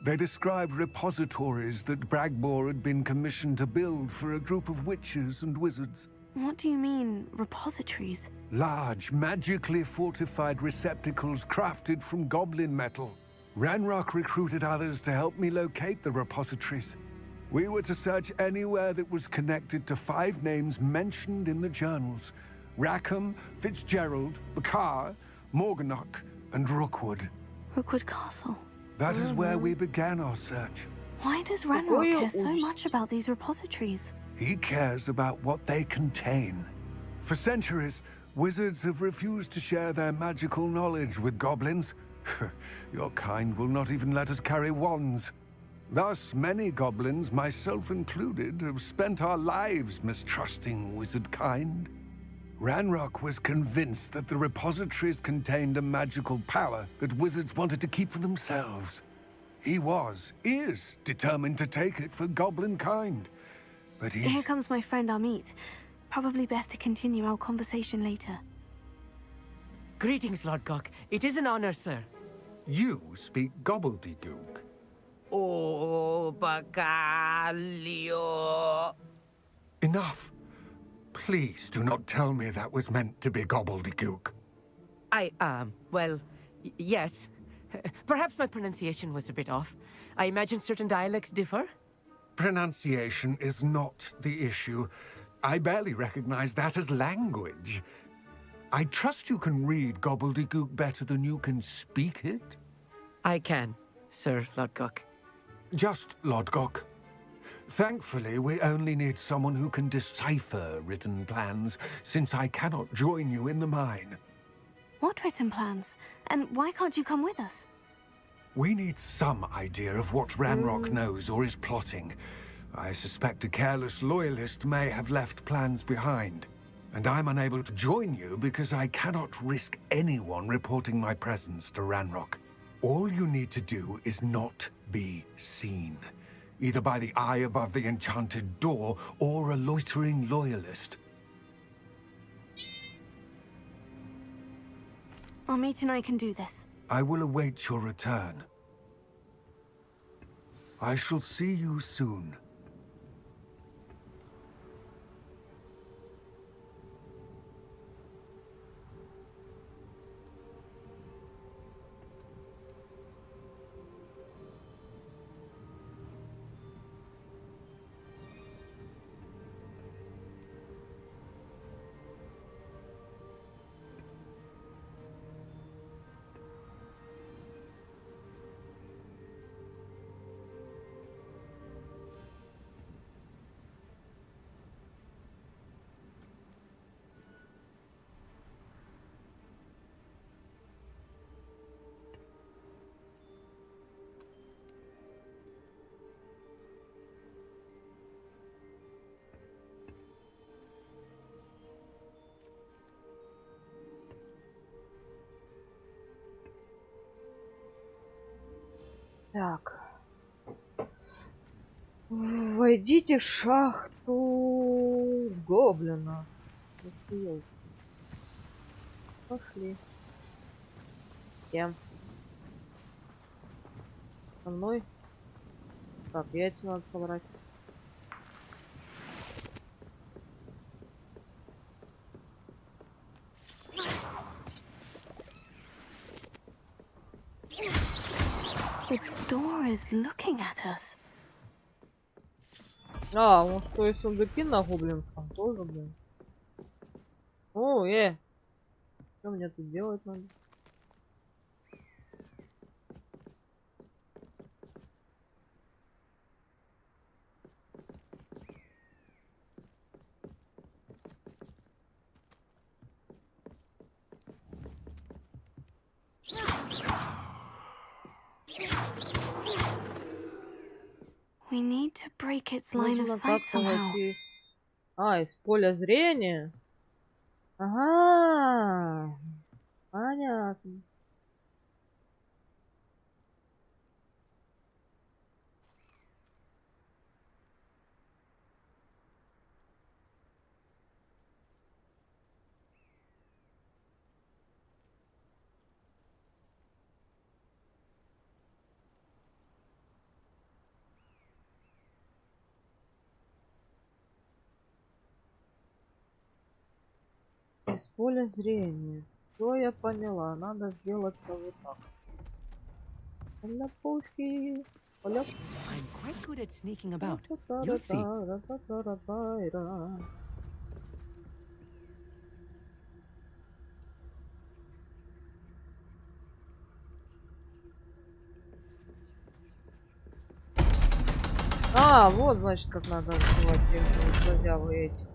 They described repositories that Bragbor had been commissioned to build for a group of witches and wizards. What do you mean, repositories? Large, magically fortified receptacles crafted from goblin metal. Ranrock recruited others to help me locate the repositories. We were to search anywhere that was connected to 5 names mentioned in the journals. Rackham, Fitzgerald, Bakar, Morganach, and Rookwood. Rookwood Castle. That is where we began our search. Why does Ranrock care so much about these repositories? He cares about what they contain. For centuries, wizards have refused to share their magical knowledge with goblins. Your kind will not even let us carry wands. Thus, many goblins, myself included, have spent our lives mistrusting wizard kind. Ranrock was convinced that the repositories contained a magical power that wizards wanted to keep for themselves. He is determined to take it for goblin kind. But Here comes my friend Amit. Probably best to continue our conversation later. Greetings, Lord Gok. It is an honor, sir. You speak gobbledygook. Oh, Bacalio. Enough. Please do not tell me that was meant to be gobbledygook. Well, yes. Perhaps my pronunciation was a bit off. I imagine certain dialects differ? Pronunciation is not the issue. I barely recognize that as language. I trust you can read gobbledygook better than you can speak it? I can, Sir Lodgok. Just Lodgok. Thankfully, we only need someone who can decipher written plans, since I cannot join you in the mine. What written plans? And why can't you come with us? We need some idea of what Ranrock knows or is plotting. I suspect a careless loyalist may have left plans behind. And I'm unable to join you because I cannot risk anyone reporting my presence to Ranrock. All you need to do is not be seen. either by the eye above the enchanted door or a loitering loyalist. Amit and I can do this. I will await your return. I shall see you soon. Так. Войдите в шахту гоблина. Пошли. Кем? Со мной? Так, яйца надо собрать. The door is looking at us. А, ну что, и сундуки на гоблинском тоже, блин. О, что мне тут делать надо? We need to break its line of Нужно sight как-то somehow. войти. А, из поля зрения? Ага. Понятно. Из поля зрения. Все я поняла. Надо сделать вот так. На пушки. I'm quite good at sneaking about. You'll see. А, вот, значит, как надо открывать разявы эти.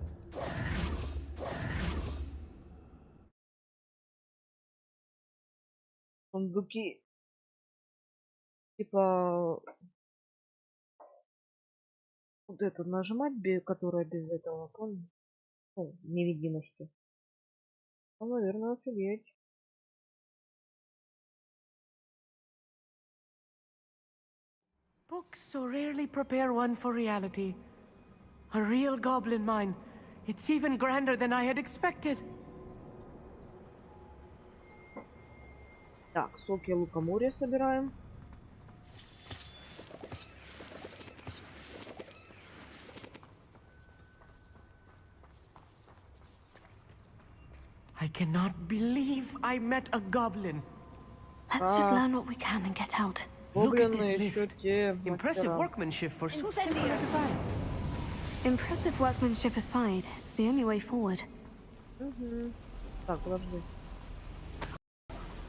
Сундуки. Типа... Вот это нажимать, которая без этого, помню? Ну, невидимости. Ну, наверное, офигеть. Books so rarely prepare one for reality. A real goblin mine. It's even grander than I had expected. Так, соки лукоморья собираем. I cannot believe I met a goblin. Let's just learn what we can and get out. Look at this Гоблины еще lift. те Impressive мастера. workmanship for so simple a device. Impressive workmanship aside, it's the only way forward. Угу. Так, подожди.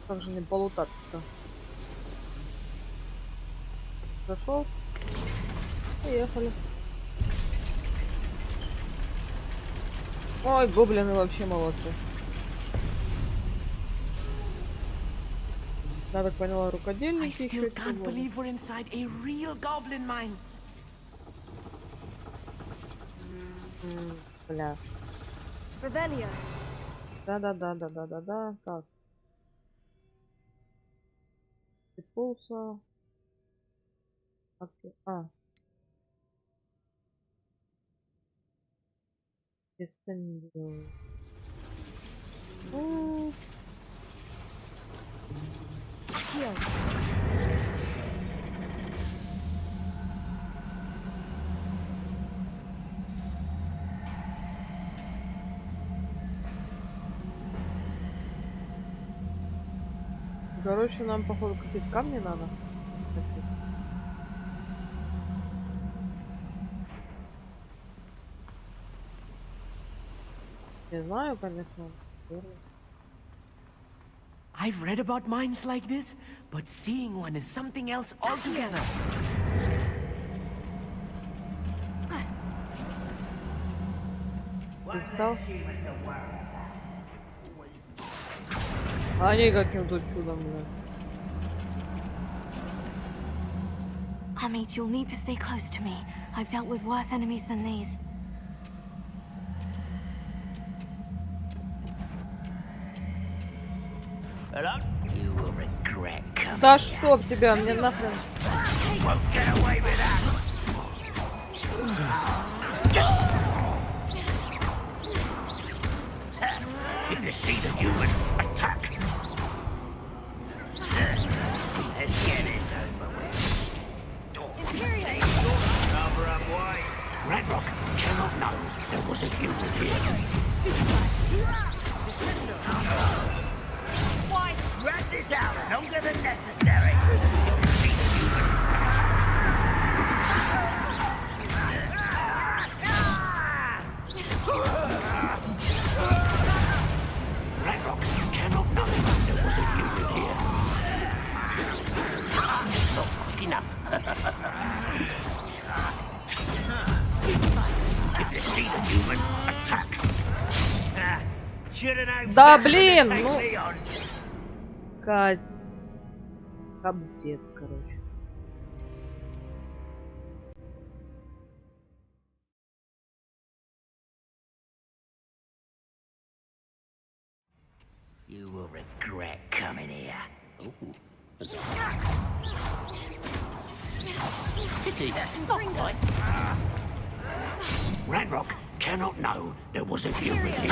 Как же не полутаться-то? Зашел. Поехали. Ой, гоблины вообще молодцы. Я так поняла, I рукодельники still еще can't believe we're inside a real goblin mine. Бля. Revelio. Да. Так. Пулса. А. Короче, нам, походу, какие-то камни надо. Не знаю, конечно. I've read about mines like this, but seeing one is something else altogether. Ты встал? Они каким-то чудом, блин. Amit, you'll need to stay close to me. I've dealt with worse enemies than these. Hello? You will regret coming. Да чтоб тебя, мне нахрен. Won't get away with that. If you see the human, attack. Let's get this over with. Cover up wide. Radrock cannot know there was a human here. Why drag this out longer than necessary? Radrock cannot know there was a human here. Not quick enough. If you see the human, attack. Да блин, ну... Кать. Кобздец, короче. You will regret coming here. Radrock cannot know there was a human here.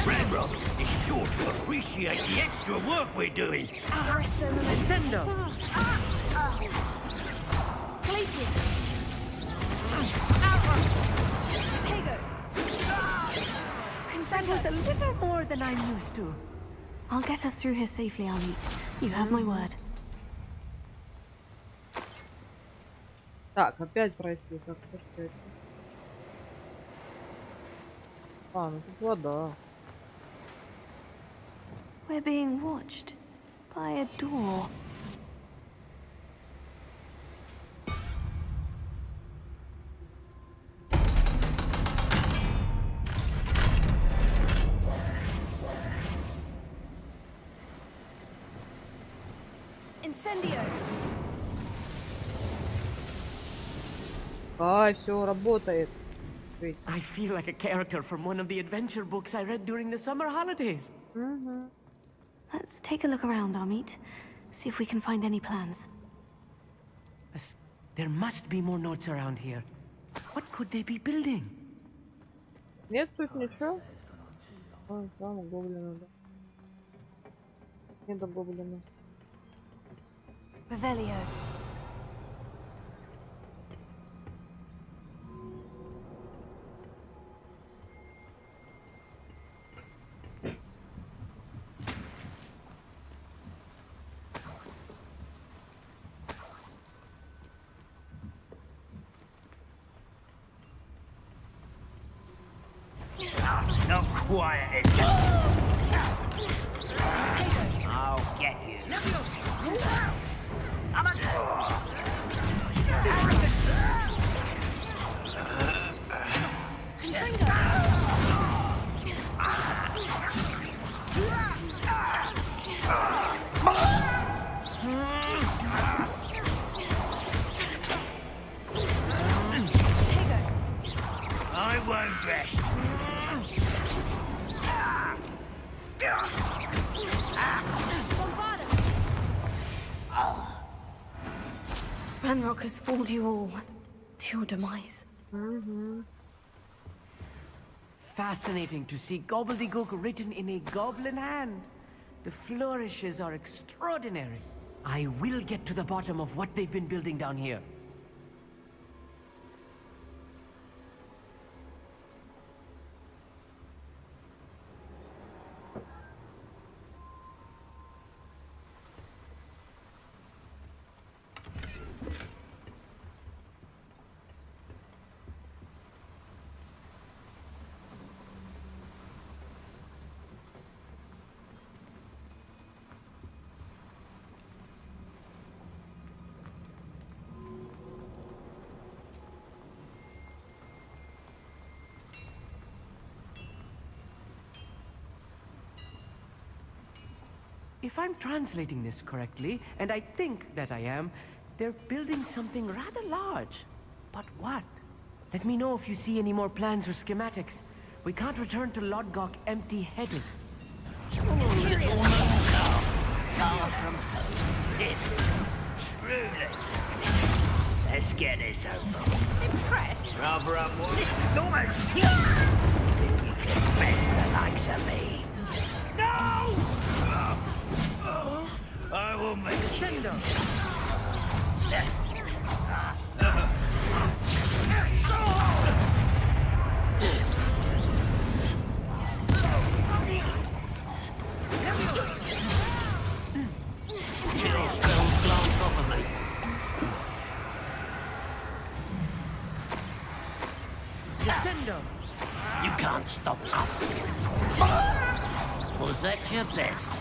Radrock is sure to appreciate the extra work we're doing. Sendo! That was a little more than I'm used to. I'll get us through here safely, Amit. You have my word. Так, опять пройти, как это. А, ну тут вода. We're being watched by a door. Incendio. А, все работает. I feel like a character from one of the adventure books I read during the summer holidays. Let's take a look around, Amit. See if we can find any plans. There must be more notes around here. What could they be building? Нет, тут ничего. Ой, там гоблины, да. Не до гоблина. Revelio. Not quiet. I'll get you. I'm won't rest. Ranrock has fooled you all to your demise. Fascinating to see gobbledygook written in a goblin hand. The flourishes are extraordinary. I will get to the bottom of what they've been building down here. If I'm translating this correctly, and I think that I am, they're building something rather large. But what? Let me know if you see any more plans or schematics. We can't return to Lodgok empty-headed. Far from home. Truly. Let's get this over. Impressed? Rather unwarranted. This is almost... As if you can best the likes of me. No! I will make Sendo! Chill spells glance off of me. Descendo! You can't stop us. Was that your best?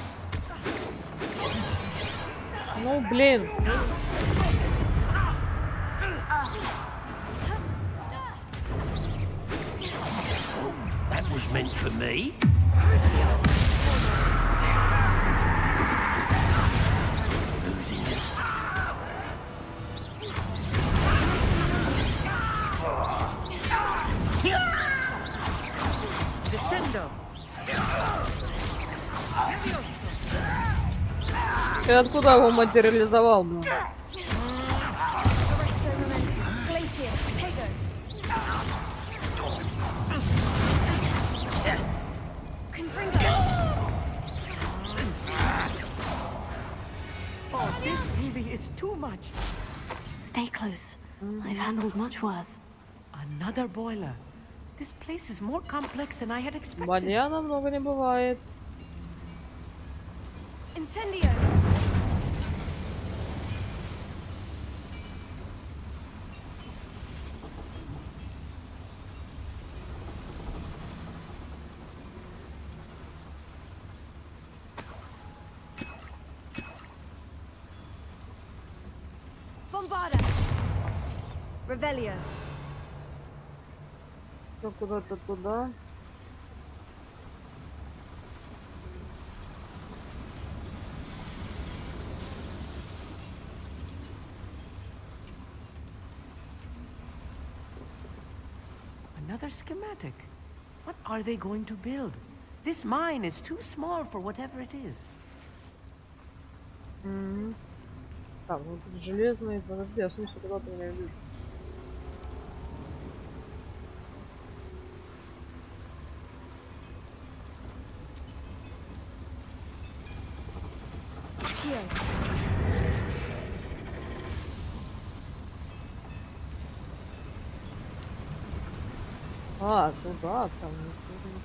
Ну, блин. That was meant for me. Losing this. Descendo! Ты откуда его материализовал, блин? Oh, this really is too much. Stay close. I've handled much worse. Another boiler. This place is more complex than I had expected. Бадьяна много не бывает. Incendio! Bombarda! Revelio! Всё куда-то туда. Another schematic. What are they going to build? This mine is too small for whatever it is. Так, вот тут железный. Подожди, я в смысле куда-то меня вижу. А, туда, там,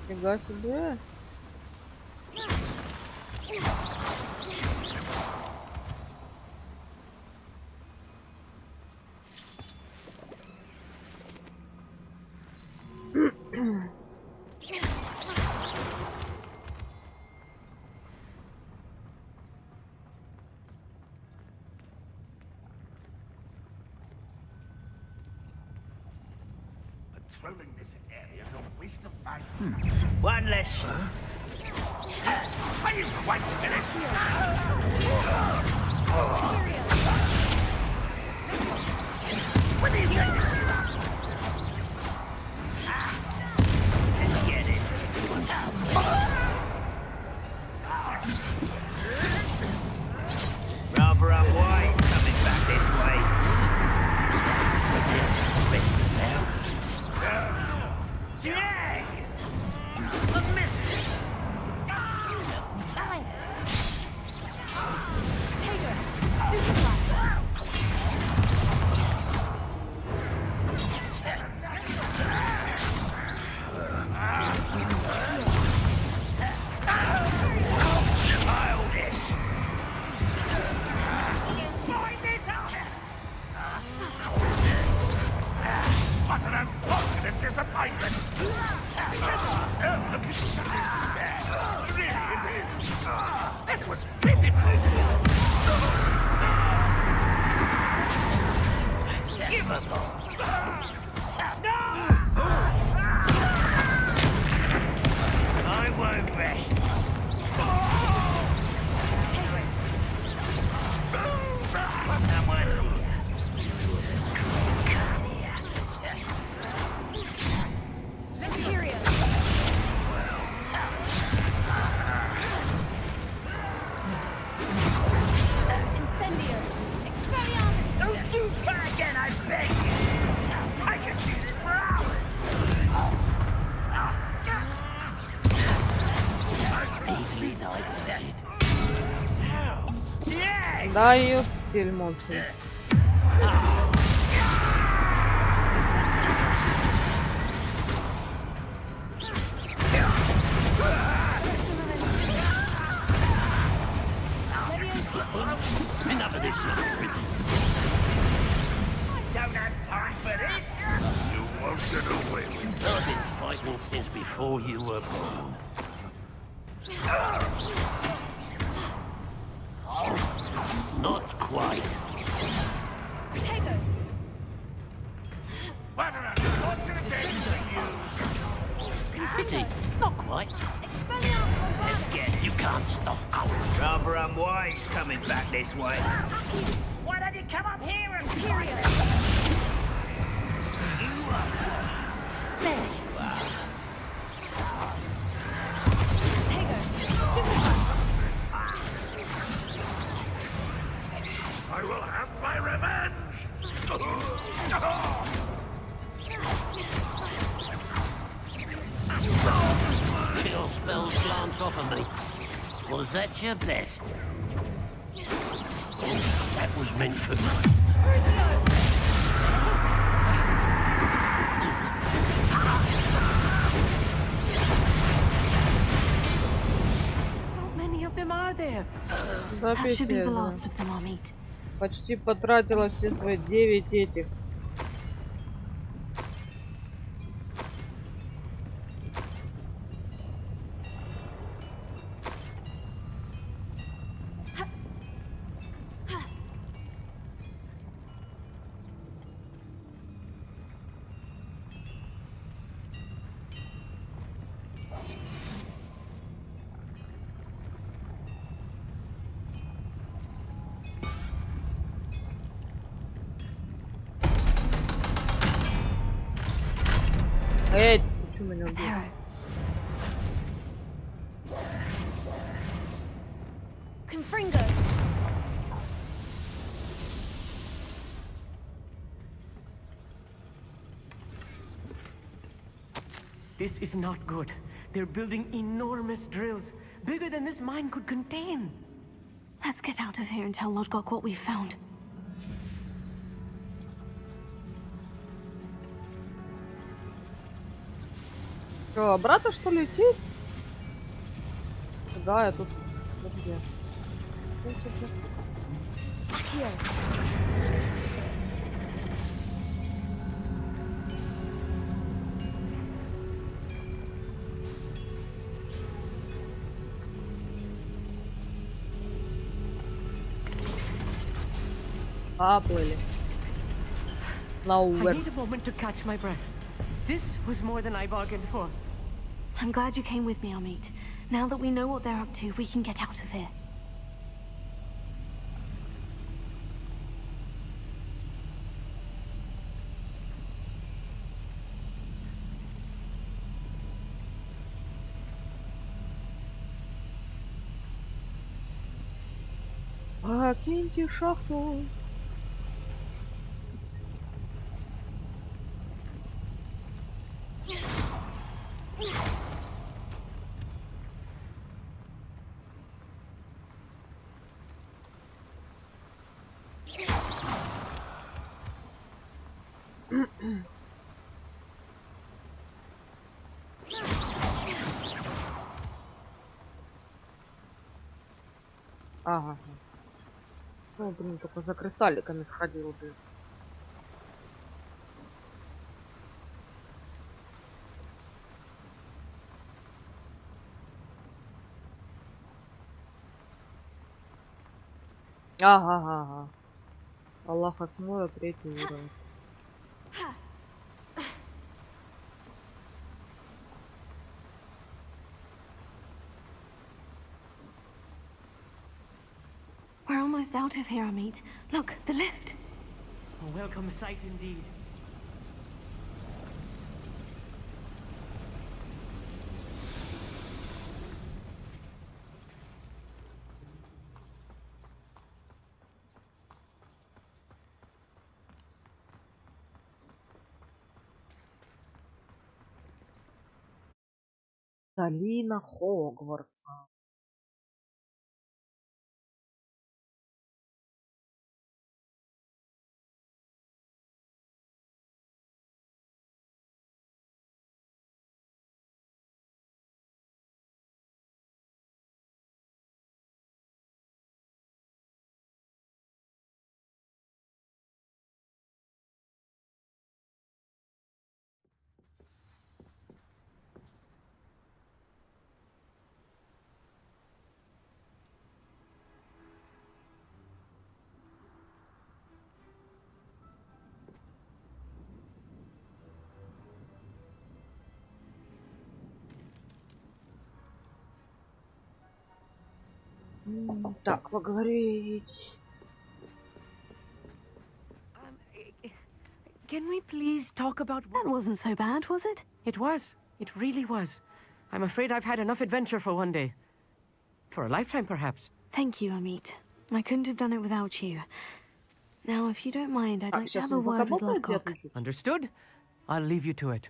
нифига себе. Patrolling this area is a waste of time. One less. Are you quite finished? What do you think? Rather unwise coming back this way. Yeah! I missed it! Taylor, stupid lad. Childish! Wind this up! What an unfortunate disappointment! Oh, look at that. Sad. Really, it is. That was pitiful. Unforgivable! No! I won't rest. Someone's here. Come here. Furious. Incendio. Expelliarmus. Don't do that again, I beg you! I could do this for hours! Easily diverted. Yeah! Да, ёптель, монстр. Enough of this nonsense. I don't have time for this! You won't get away with it. I've been fighting since before you were born. Not quite. Taylor. What an unfortunate day for you. Pity. Not quite. Expelliarmus. Let's get You can't stop us. rather unwise coming back this way. Why don't you come up here and Furious. you are? There you are. Taylor. Stupid lad. I will have my revenge. Kill spells glance off of me. Was that your best? Oh, that was meant for me. How many of them are there? Да, That should be the пипец, да. last of them, Amit. Почти потратила все свои 9 этих. Эй, почему меня убил? Arrow. Confringo. This is not good. They're building enormous drills, bigger than this mine could contain. Let's get out of here and tell Lodgok what we found. Что, обратно что ли идти? Да, я тут... Вот где? Поплыли. На I Увер. need a moment to catch my breath. This was more than I bargained for. I'm glad you came with me, Amit. Now that we know what they're up to, we can get out of here. Покиньте шахту. Ага. Ну, блин, только за кристалликами сходил, блин. Ага, ага. Аллах Акмура, 3-й уровень. We're almost out of here, Amit. Look, the lift. A welcome sight indeed. Долина Хогвартса. Так, поговорить. Can we please talk about... That wasn't so bad, was it? It was. It really was. I'm afraid I've had enough adventure for one day. For a lifetime, perhaps. Thank you, Amit. I couldn't have done it without you. Now, if you don't mind, I'd Так, like to сейчас have a мы word with пока Lord болтаем, я Cock. отвечу. Understood? I'll leave you to it.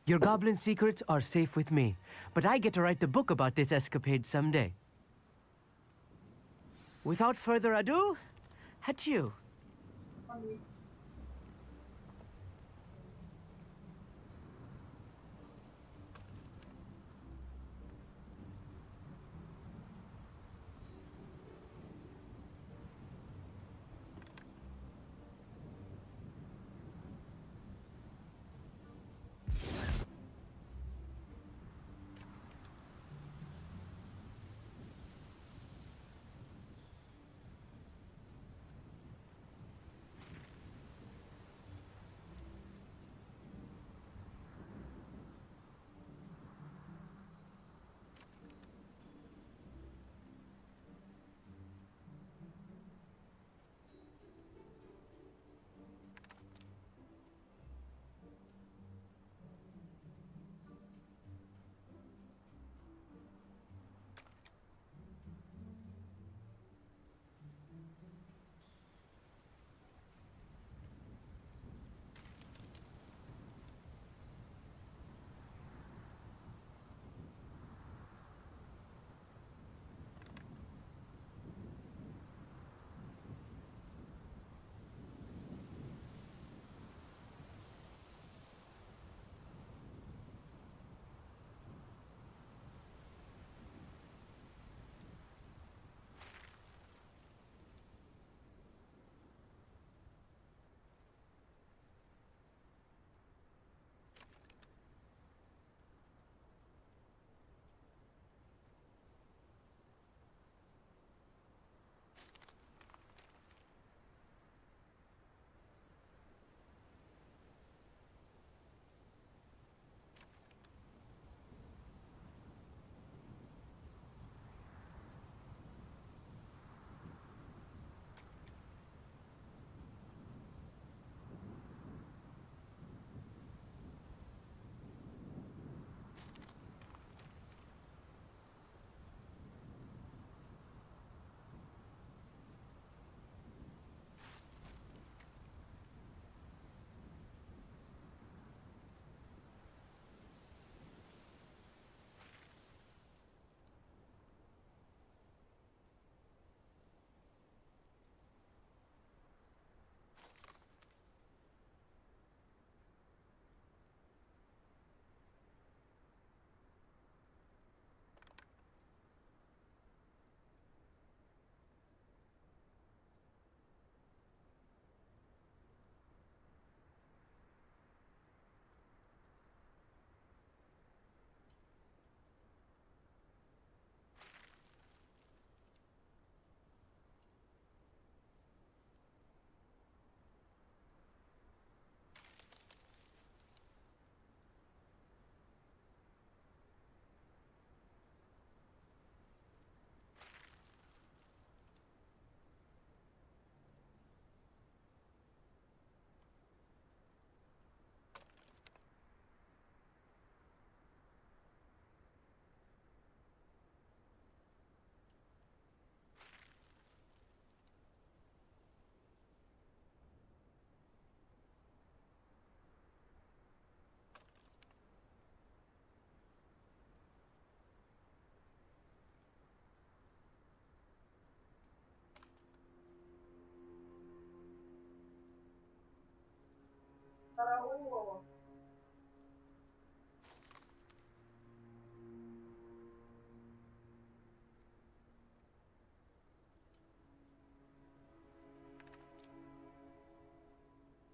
Your goblin secrets are safe with me, but I get to write the book about this escapade someday. Without further ado, adieu.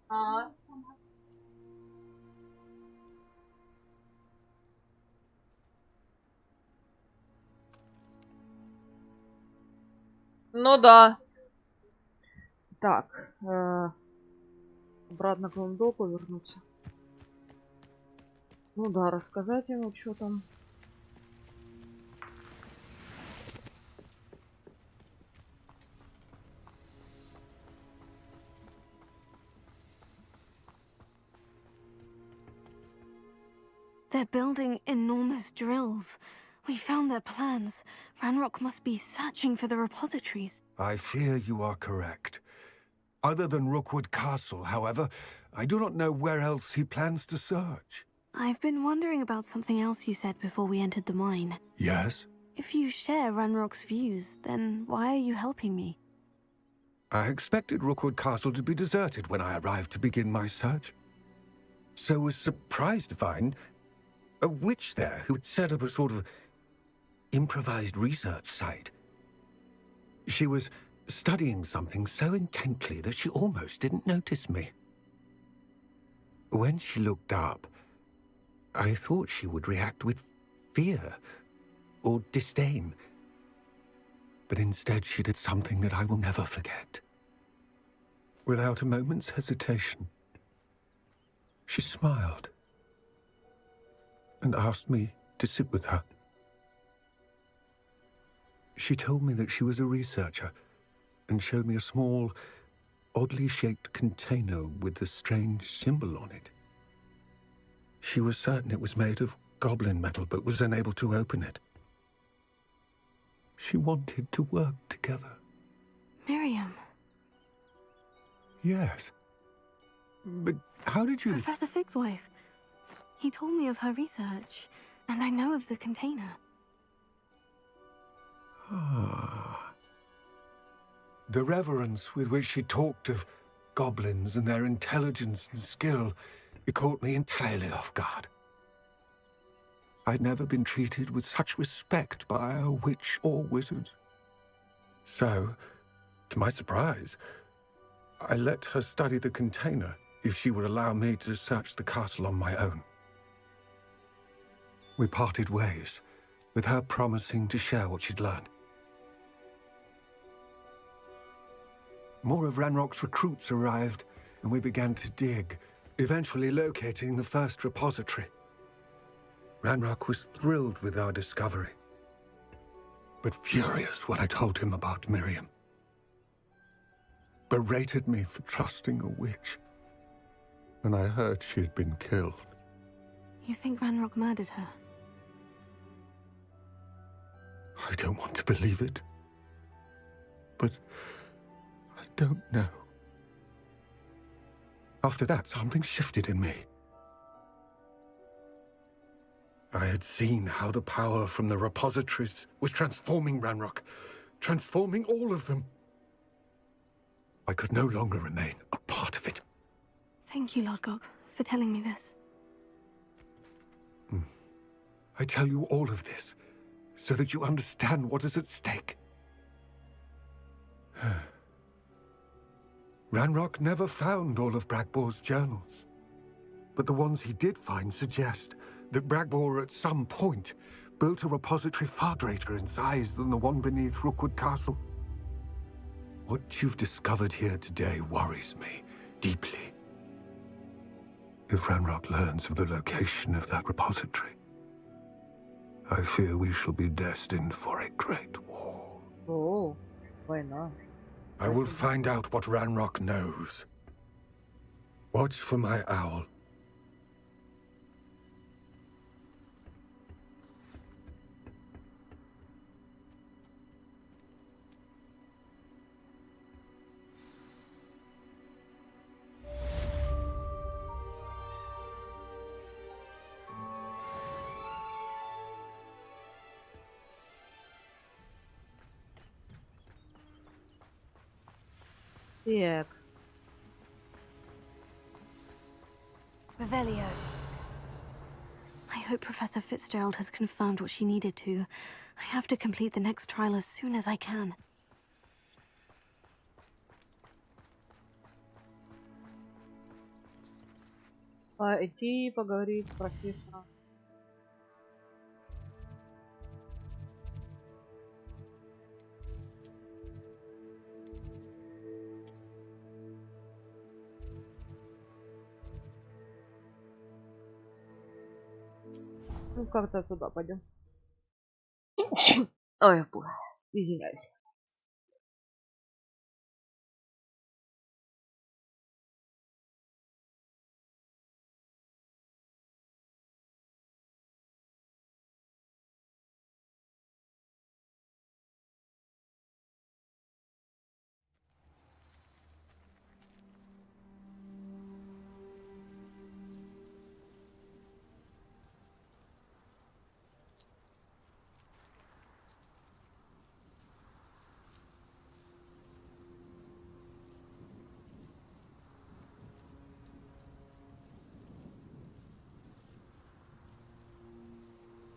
А. Ну да. Так. Обратно к Лондоку вернуться. Ну да, рассказать ему, что там. They're building enormous drills. We found their plans. Ranrock must be searching for the repositories. I fear you are correct. Other than Rookwood Castle, however, I do not know where else he plans to search. I've been wondering about something else you said before we entered the mine. Yes? If you share Ranrock's views, then why are you helping me? I expected Rookwood Castle to be deserted when I arrived to begin my search. So was surprised to find a witch there who had set up a sort of improvised research site. She was studying something so intently that she almost didn't notice me. When she looked up, I thought she would react with fear or disdain. But instead she did something that I will never forget. Without a moment's hesitation, she smiled and asked me to sit with her. She told me that she was a researcher and showed me a small, oddly shaped container with a strange symbol on it. She was certain it was made of goblin metal, but was unable to open it. She wanted to work together. Miriam. Yes. But how did you... Professor Fig's wife. He told me of her research, and I know of the container. Ah. The reverence with which she talked of goblins and their intelligence and skill, it caught me entirely off guard. I'd never been treated with such respect by a witch or wizard. So, to my surprise, I let her study the container if she would allow me to search the castle on my own. We parted ways, with her promising to share what she'd learned. More of Ranrock's recruits arrived, and we began to dig, eventually locating the first repository. Ranrock was thrilled with our discovery, but furious when I told him about Miriam. Berated me for trusting a witch, and I heard she had been killed. You think Ranrock murdered her? I don't want to believe it, but I don't know. After that, something shifted in me. I had seen how the power from the repositories was transforming Ranrock, transforming all of them. I could no longer remain a part of it. Thank you, Lord Gog, for telling me this. I tell you all of this so that you understand what is at stake. Ranrock never found all of Bragbor's journals, but the ones he did find suggest that Bragbor at some point built a repository far greater in size than the one beneath Rookwood Castle. What you've discovered here today worries me deeply. If Ranrock learns of the location of that repository, I fear we shall be destined for a great war. Oh, why not? I will find out what Ranrock knows. Watch for my owl. Так. Revelio. I hope Professor Fitzgerald has confirmed what she needed to. I have to complete the next trial as soon as I can. Пойти поговорить с профессором. Ну, как-то туда пойдем. Ой, извиняюсь.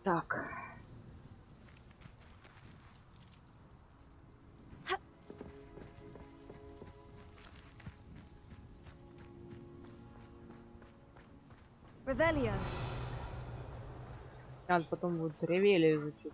Так. Revelio. Надо потом будет ревели изучить.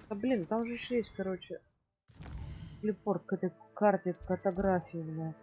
Да блин, там же еще есть, короче, телепорт к этой карте картографии, бля.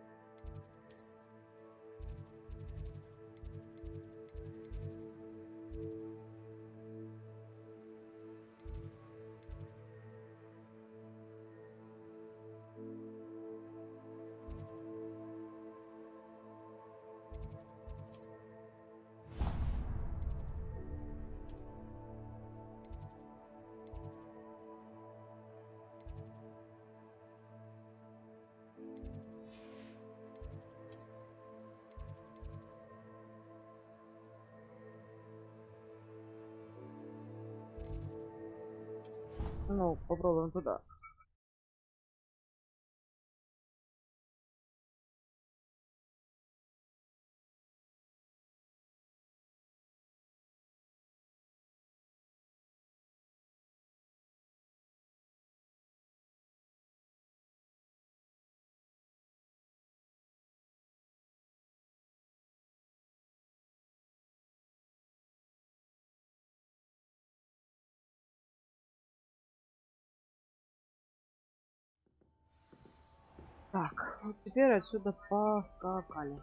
Ну, попробуем туда. Так, вот теперь отсюда поскакали.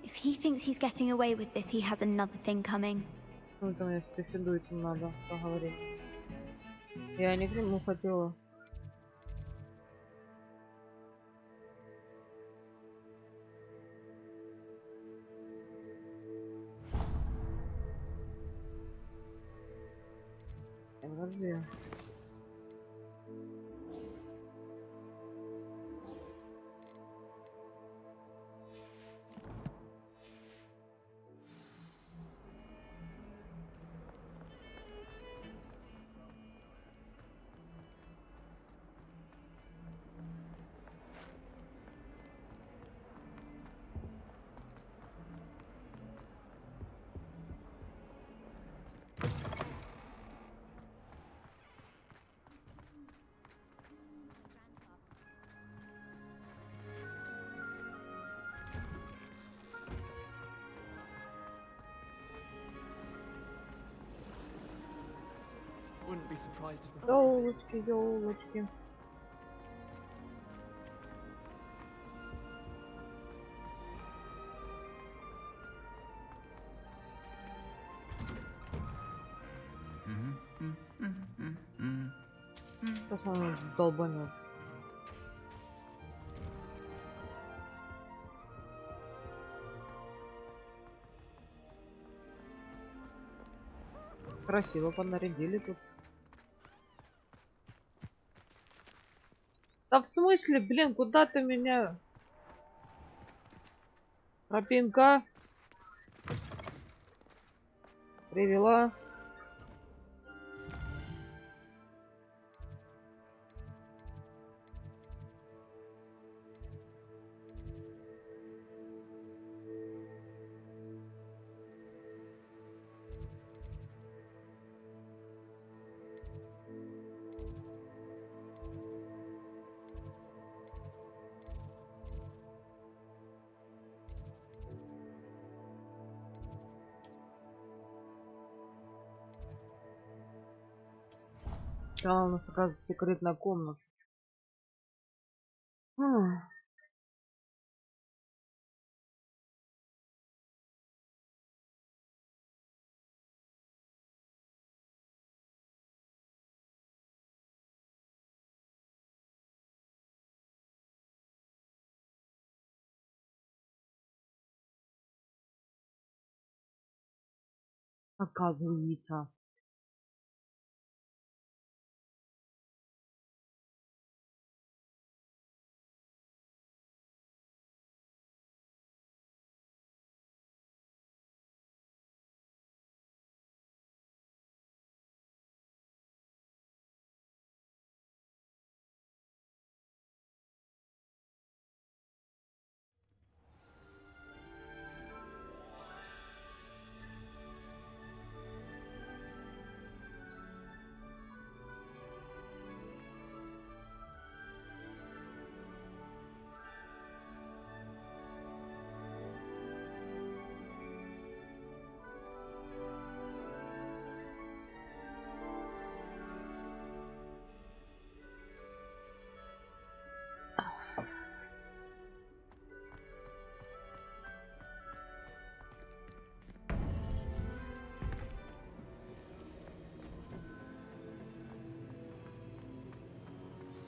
If he thinks he's getting away with this, he has another thing coming. Ну, это мне с префидуйтом надо поговорить. Я не к нему хотела. Подожди. Ёлочки, ёлочки. Сейчас он долбанет. Красиво понарядили тут. Да в смысле, блин, куда ты меня? Тропинка привела. Там у нас, оказывается, секретная комната. Оказывается.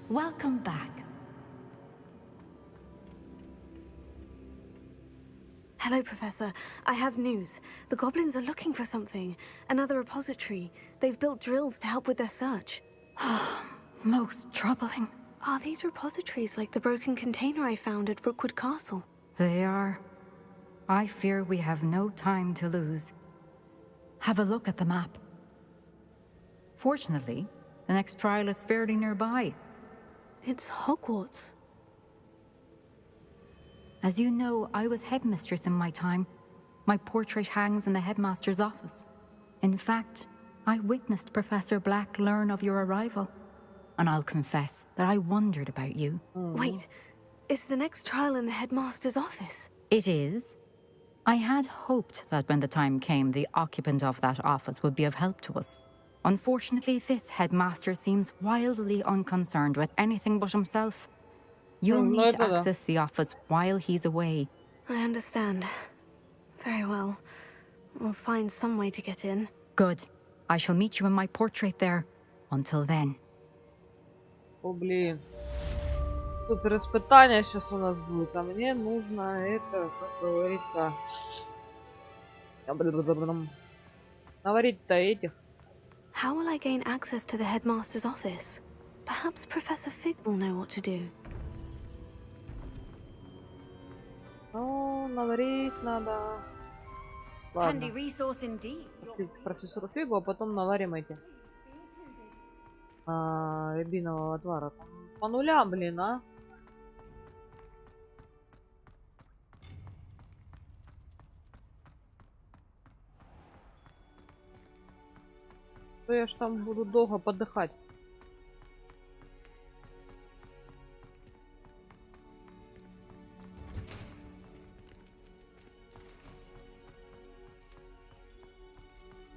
Welcome back. Hello, Professor. I have news. The goblins are looking for something. Another repository. They've built drills to help with their search. Most troubling. Are these repositories like the broken container I found at Rookwood Castle? They are. I fear we have no time to lose. Have a look at the map. Fortunately, the next trial is fairly nearby. It's Hogwarts. As you know, I was headmistress in my time. My portrait hangs in the headmaster's office. In fact, I witnessed Professor Black learn of your arrival. And I'll confess that I wondered about you. Wait, is the next trial in the headmaster's office? It is. I had hoped that when the time came, the occupant of that office would be of help to us. Unfortunately, this headmaster seems wildly unconcerned with anything but himself. You'll need to access the office while he's away. I understand. Very well. We'll find some way to get in. Good. I shall meet you in my portrait there. Until then. О, блин. Супер испытание сейчас у нас будет, а мне нужно это, как говорится, наварить-то этих. How will I gain access to the headmaster's office? Perhaps Professor Fig will know what to do. Ну, наварить надо. Ладно. Handy resource indeed. Профессору Фигу, а потом наварим эти. Рябинового отвара. Там по нулям, блин, а. То я ж там буду долго подыхать.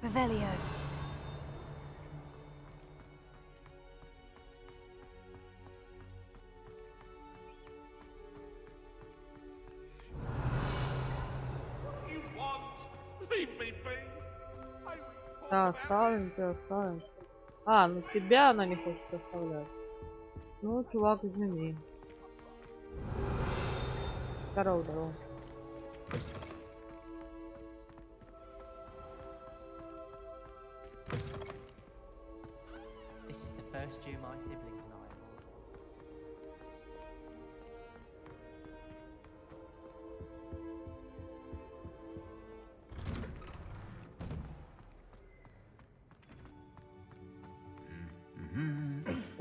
Revelio. Да, оставим. А, ну тебя она не хочет оставлять. Ну, чувак, извини. Здорово. This is the first year my siblings and I have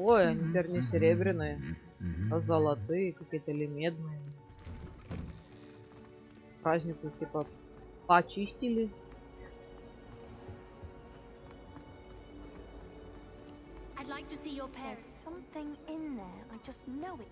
Ой, они теперь не серебряные, а золотые, какие-то или медные. Празднику типа почистили. I'd like to see your parents. There's something in there. I just know it.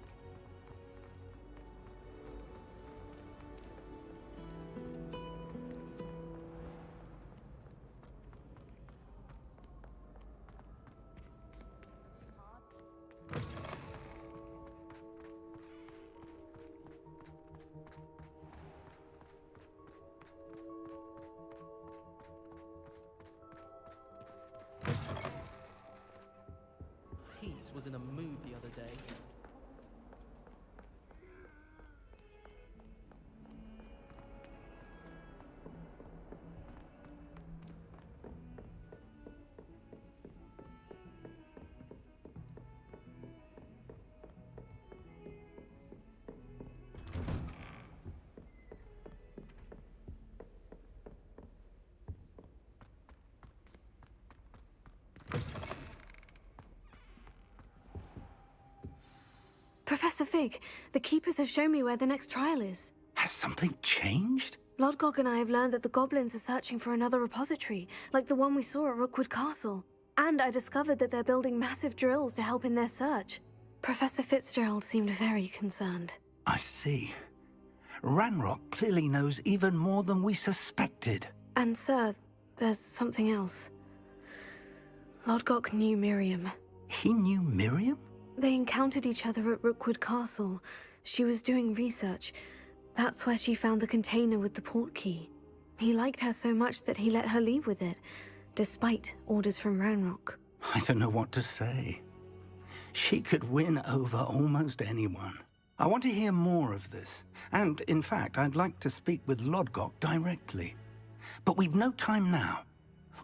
Pete was in a mood the other day. Professor Fig, the Keepers have shown me where the next trial is. Has something changed? Lodgok and I have learned that the goblins are searching for another repository, like the one we saw at Rookwood Castle. And I discovered that they're building massive drills to help in their search. Professor Fitzgerald seemed very concerned. I see. Ranrock clearly knows even more than we suspected. And sir, there's something else. Lodgok knew Miriam. He knew Miriam? They encountered each other at Rookwood Castle. She was doing research. That's where she found the container with the port key. He liked her so much that he let her leave with it, despite orders from Ranrock. I don't know what to say. She could win over almost anyone. I want to hear more of this. And, in fact, I'd like to speak with Lodgok directly. But we've no time now.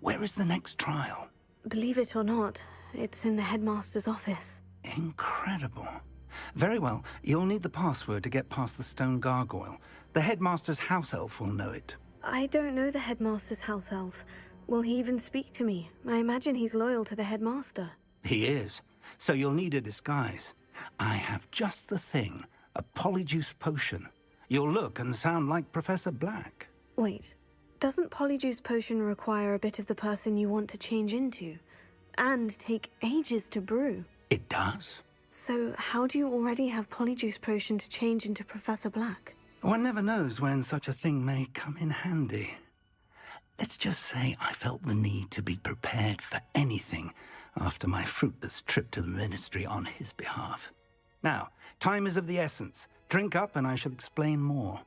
Where is the next trial? Believe it or not, it's in the headmaster's office. Incredible. Very well, you'll need the password to get past the stone gargoyle. The headmaster's house elf will know it. I don't know the headmaster's house elf. Will he even speak to me? I imagine he's loyal to the headmaster. He is. So you'll need a disguise. I have just the thing. A polyjuice potion. You'll look and sound like Professor Black. Wait, doesn't polyjuice potion require a bit of the person you want to change into? And take ages to brew? It does. So how do you already have polyjuice potion to change into Professor Black? One never knows when such a thing may come in handy. Let's just say I felt the need to be prepared for anything after my fruitless trip to the ministry on his behalf. Now, time is of the essence. Drink up and I shall explain more.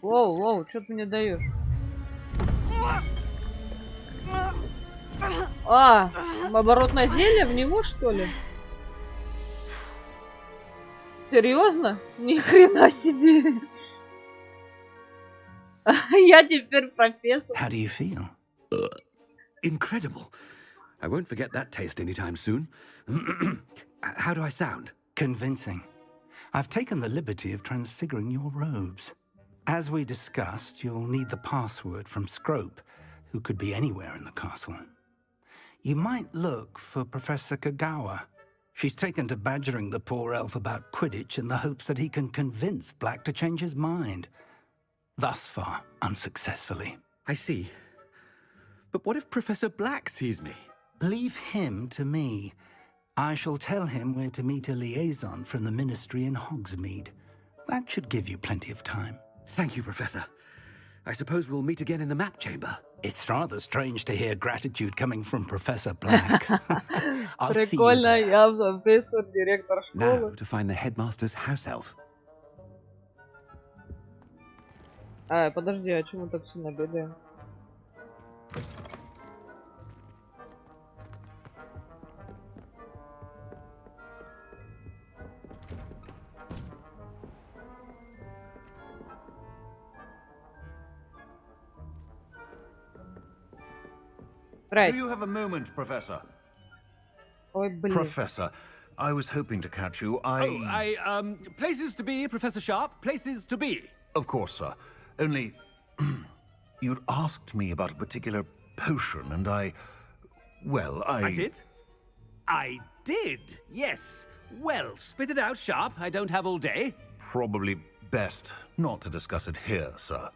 Воу, что ты мне даешь? А, оборотное зелье в него, что ли? Серьезно? Ни хрена себе. Я теперь профессор. How do you feel? Incredible. I won't forget that taste anytime soon. How do I sound? Convincing. I've taken the liberty of transfiguring your robes. As we discussed, you'll need the password from Scrope, who could be anywhere in the castle. You might look for Professor Kagawa. She's taken to badgering the poor elf about Quidditch in the hopes that he can convince Black to change his mind. Thus far, unsuccessfully. I see. But what if Professor Black sees me? Leave him to me. I shall tell him where to meet a liaison from the ministry in Hogsmeade. That should give you plenty of time. Thank you, Professor. I suppose we'll meet again in the map chamber. It's rather strange to hear gratitude coming from Professor Black. I'll see you Прикольно, there. я профессор, директор Now школы. to find the headmaster's house elf. Подожди, а чему так сильно бегаем? Do you have a moment, Professor? Ой, блин. Professor, I was hoping to catch you. Places to be, Professor Sharp. Places to be. Of course, sir. Only, you'd asked me about a particular potion, and Well, I did? I did, yes. Well, spit it out, Sharp. I don't have all day. Probably best not to discuss it here, sir.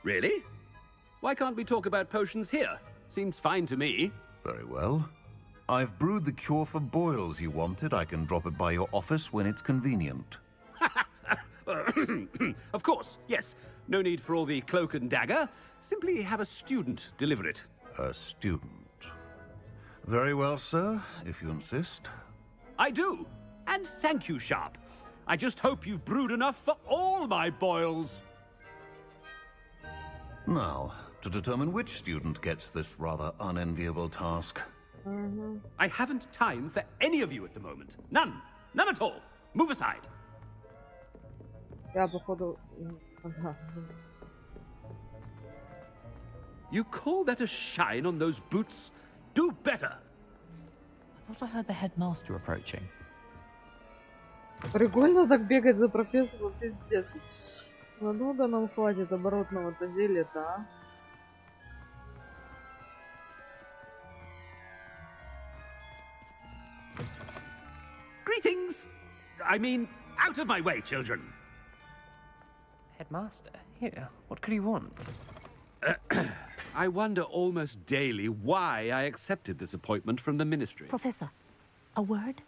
Really? Why can't we talk about potions here? Seems fine to me. Very well. I've brewed the cure for boils you wanted. I can drop it by your office when it's convenient. Of course, yes. No need for all the cloak and dagger. Simply have a student deliver it. A student. Very well, sir, if you insist. I do. And thank you, Sharp. I just hope you've brewed enough for all my boils. Now, to determine which student gets this rather unenviable task. I haven't time for any of you at the moment. None. None at all. Move aside. Я, походу... You call that a shine on those boots? Do better. I thought I heard the headmaster approaching. Прикольно так бегать за профессором, пиздец. Много нам хватит оборотного-то зелья-то, а? Greetings! I mean, out of my way, children. Headmaster? Here, what could he want? I wonder almost daily why I accepted this appointment from the ministry. Professor, a word?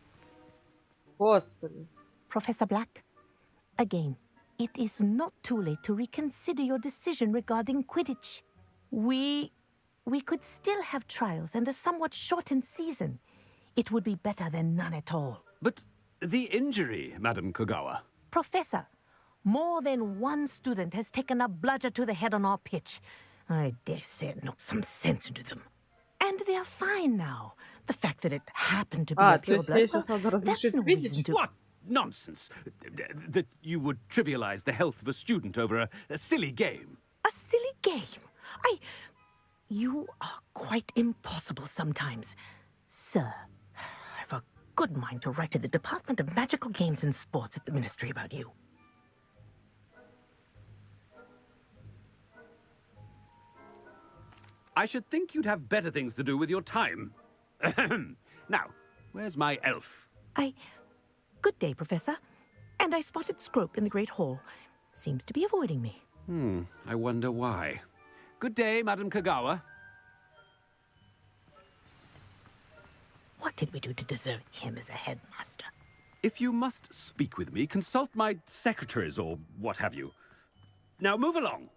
Господи. Professor Black, again, it is not too late to reconsider your decision regarding Quidditch. We could still have trials and a somewhat shortened season. It would be better than none at all. But the injury, Madam Kogawa. Professor, more than one student has taken a bludger to the head on our pitch. I dare say it knocked some sense into them. And they're fine now. The fact that it happened to be a pure blood, that's no reason to... What nonsense! That you would trivialize the health of a student over a silly game. A silly game? You are quite impossible sometimes. Sir, I've a good mind to write to the Department of Magical Games and Sports at the Ministry about you. I should think you'd have better things to do with your time. Now, where's my elf? Good day, Professor. And I spotted Scrope in the Great Hall. Seems to be avoiding me. I wonder why. Good day, Madam Kogawa. What did we do to deserve him as a headmaster? If you must speak with me, consult my secretaries or what have you. Now move along.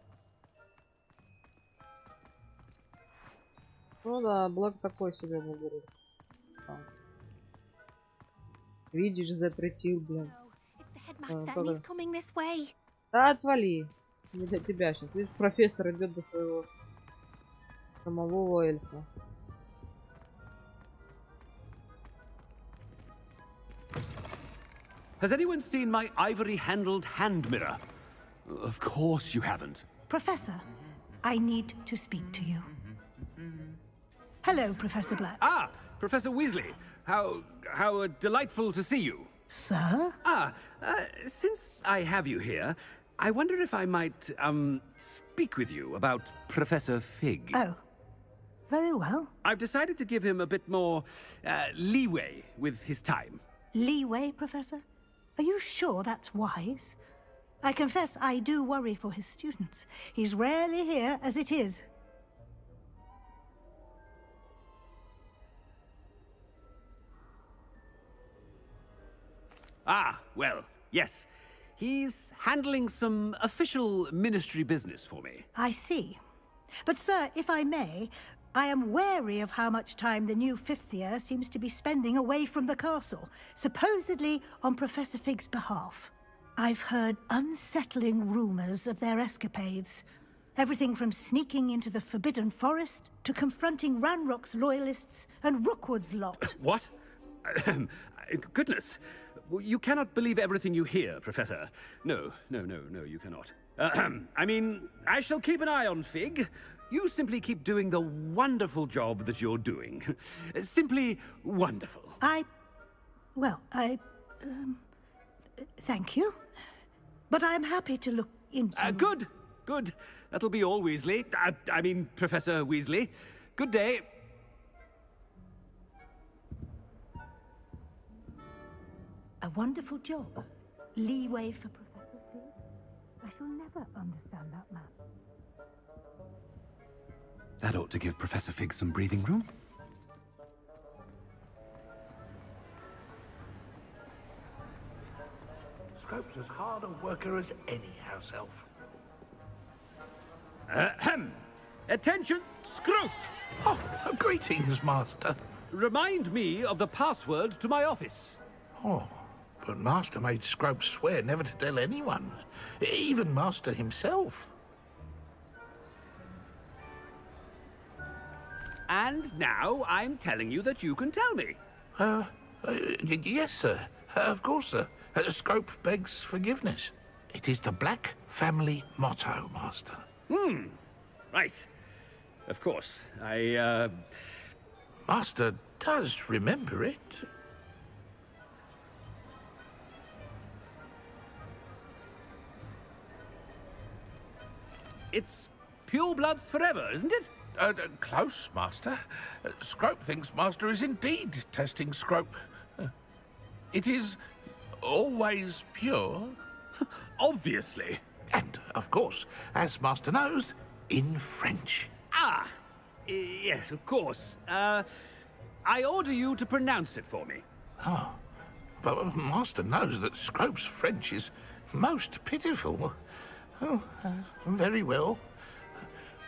Ну да, Блэк такой себе выберет. Видишь, запретил, блин. Да отвали. Не для тебя сейчас. Видишь, профессор идет до своего самого эльфа. Has anyone seen my ivory-handled hand mirror? Of course you haven't. Professor, I need to speak to you. Hello, Professor Black. Ah, Professor Weasley. How delightful to see you. Sir? Since I have you here, I wonder if I might, speak with you about Professor Fig. Oh, very well. I've decided to give him a bit more, leeway with his time. Leeway, Professor? Are you sure that's wise? I confess I do worry for his students. He's rarely here as it is. Ah, well, yes. He's handling some official ministry business for me. I see. But, sir, if I may, I am wary of how much time the new fifth year seems to be spending away from the castle, supposedly on Professor Fig's behalf. I've heard unsettling rumors of their escapades. Everything from sneaking into the Forbidden Forest to confronting Ranrock's loyalists and Rookwood's lot. What? Goodness. You cannot believe everything you hear, Professor. No, you cannot. I mean, I shall keep an eye on Fig. You simply keep doing the wonderful job that you're doing. Simply wonderful. Thank you. But I'm happy to look into... Good. Good. That'll be all, Weasley. I mean, Professor Weasley. Good day. A wonderful job. Leeway for Professor Fig. I shall never understand that man. That ought to give Professor Fig some breathing room. Scrope's as hard a worker as any house elf. Ahem. Attention, Scrope! Oh, greetings, Master. Remind me of the password to my office. Oh, but Master made Scrope swear never to tell anyone, even Master himself. And now I'm telling you that you can tell me. Yes, sir. Of course, sir. Scrope begs forgiveness. It is the Black family motto, Master. Right. Of course. Master does remember it. It's pure bloods forever, isn't it? Close, Master. Scrope thinks Master is indeed testing Scrope. It is always pure. Obviously. And, of course, as Master knows, in French. Ah! Yes, of course. I order you to pronounce it for me. Oh, but Master knows that Scrope's French is most pitiful. Oh, very well.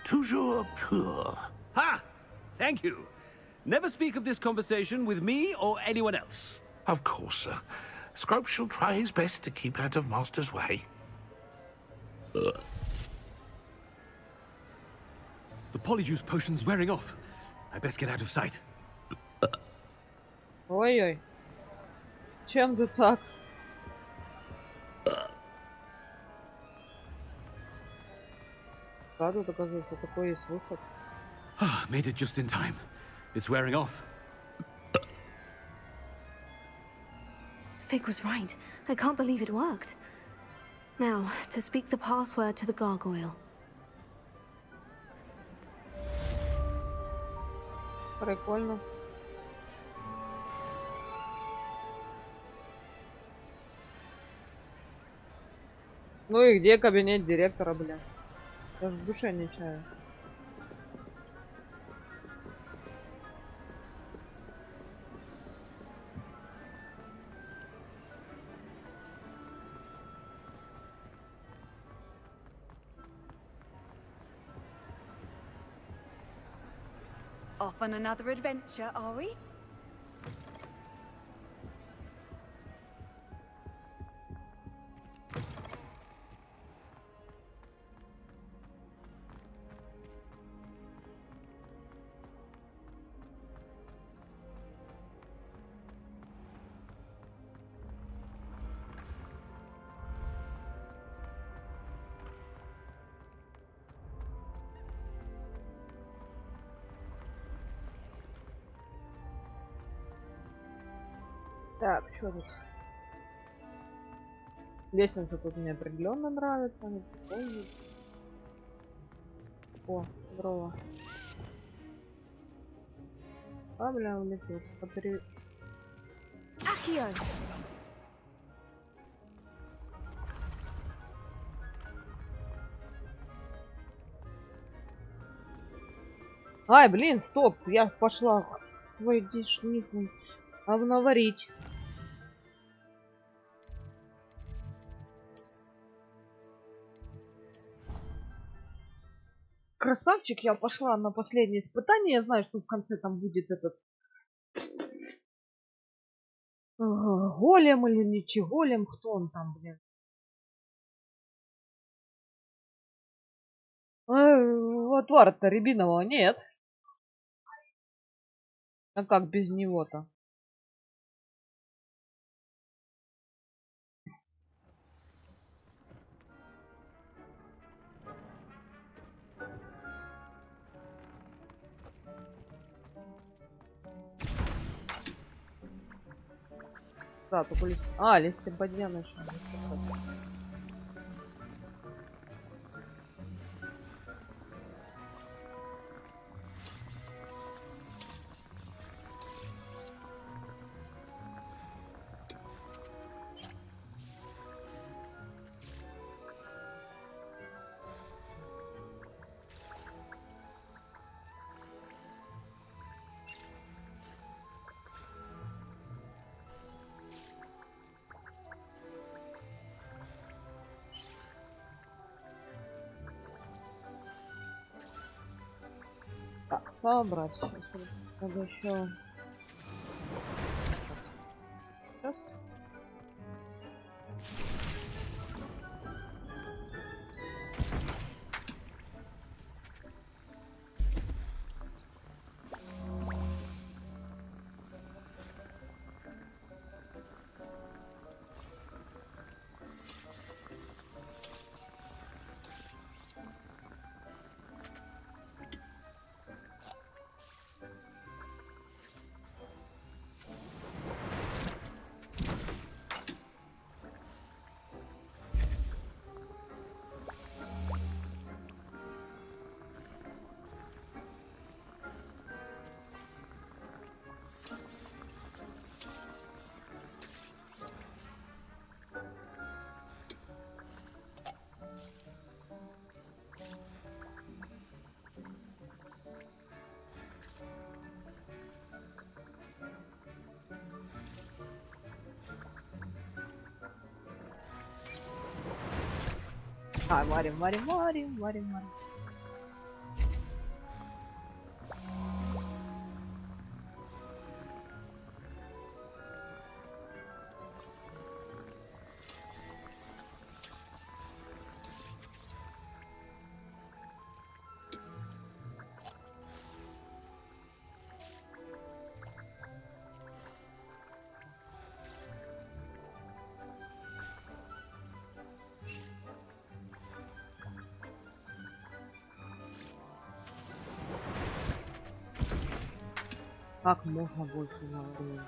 Toujours pur. Ha! Thank you. Never speak of this conversation with me or anyone else. Of course, sir. Scrope shall try his best to keep out of Master's way. The polyjuice potion's wearing off. I best get out of sight. Ой-ой. Чем ты так? Да, тут, оказывается, такой есть выход. Made it just in time. It's wearing off. Fig was right. I can't believe it worked. Now, to speak the password to the gargoyle. Прикольно. Ну и где кабинет директора, бля? Даже в душе не чаю. Off on another adventure, are we? Так, что тут? Лестница тут мне определенно нравится. Она прикольная. О, здорово. А, бля, улетел. Accio! Ай, блин, стоп! Я пошла твой дешник обноварить. Красавчик, я пошла на последнее испытание. Я знаю, что в конце там будет этот голем или не голем. Кто он там, блин? Отвара-то рябинового нет. А как без него-то? Да, только лист... А, листья подъяна еще. собрать. Сейчас надо еще. Сейчас. Варим. Как можно больше наварить?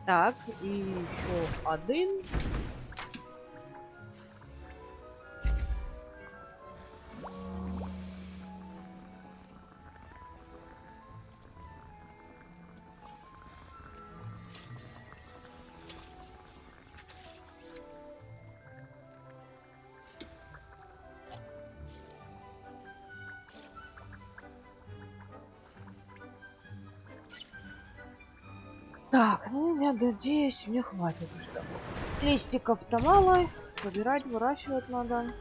Так, і еще один. Так, ну я надеюсь, мне хватит уже. Листиков-то мало. Собирать, выращивать надо.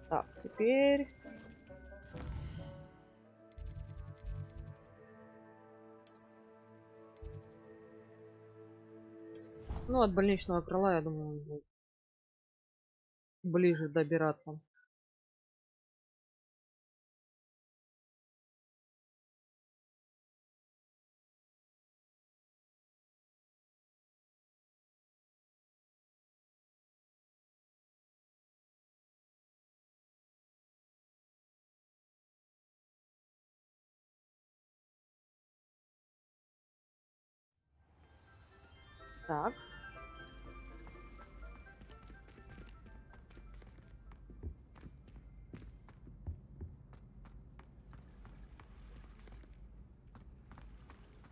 Так, теперь... Ну, от больничного крыла, я думаю, будет ближе добираться. Так.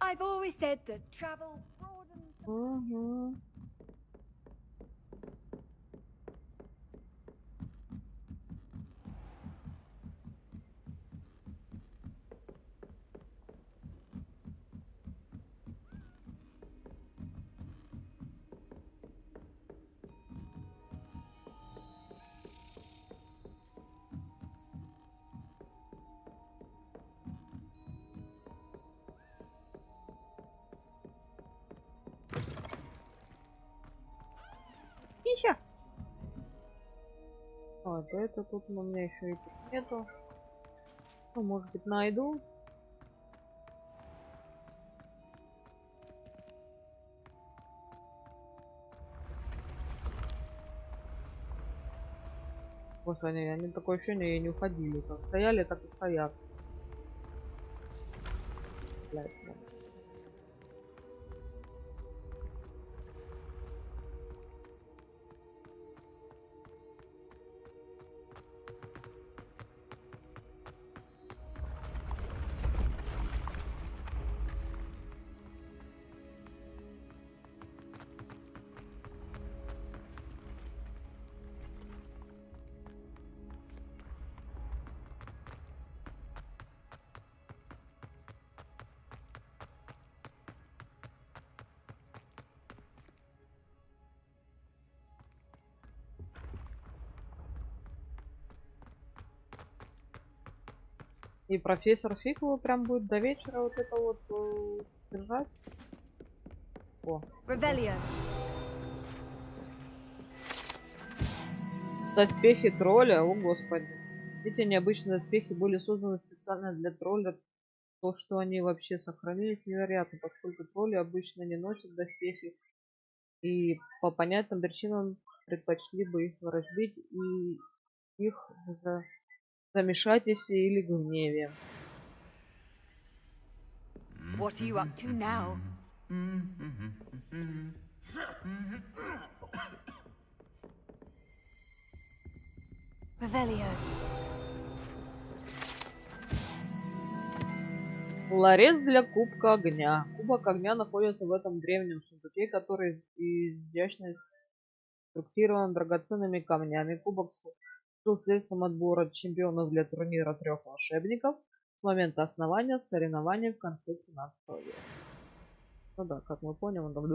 I've always said that travel broadens. Угу. это тут у меня еще и тут нету. Ну, может быть, найду. Господи, они такое ощущение и не уходили. Как стояли, так и стоят. Блядь, блядь. И профессор Фиг его прям будет до вечера вот это вот держать. О. Revelio. Доспехи тролля, о господи. Эти необычные доспехи были созданы специально для тролля. То, что они вообще сохранились, невероятно, поскольку тролли обычно не носят доспехи. И по понятным причинам предпочли бы их разбить и их за замешательстве или гневе. What are you up to now? Revelio. Ларец для кубка огня. Кубок огня находится в этом древнем сундуке, который изящно сконструирован драгоценными камнями. Кубок был следствием отбора чемпионов для турнира 3 волшебников с момента основания соревнований в конце 17 века. Ну да, как мы поняли, он там...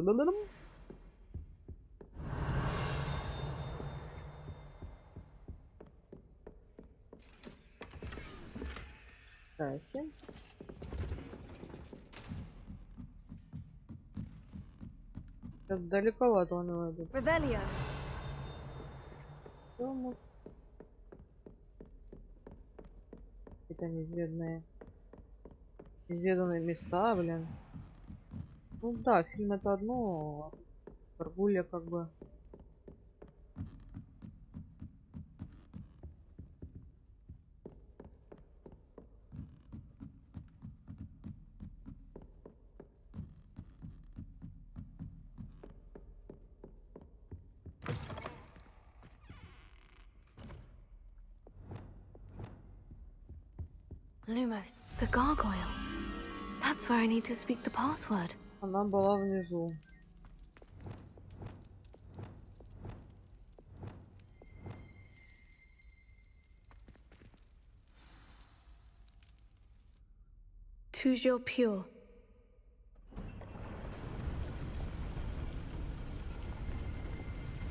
Здрасте. Это далековато он его идет. Revelio. Это неизведанные места, блин. Ну да, фильм это одно, а торгуля как бы. Lumos, the gargoyle. That's where I need to speak the password. Она была внизу. Toujours pure.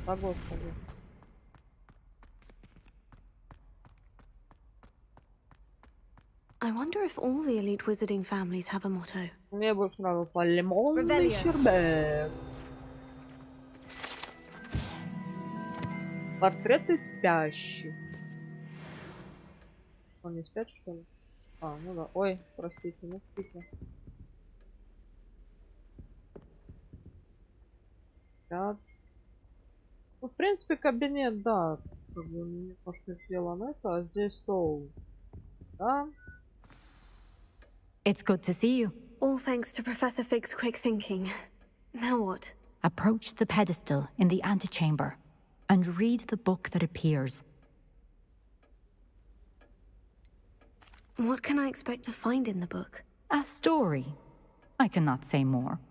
О, господи. I wonder if all the elite wizarding families have a motto. Мне больше нравился лимонный щербет. Портреты спящих. Он не спят, что ли? А, ну да. Ой, простите, ну спите. Спят. Ну, в принципе, кабинет, да. Как бы немножко сделан это, а здесь стол. Да. It's good to see you. All thanks to Professor Fig's quick thinking. Now what? Approach the pedestal in the antechamber and read the book that appears. What can I expect to find in the book? A story. I cannot say more.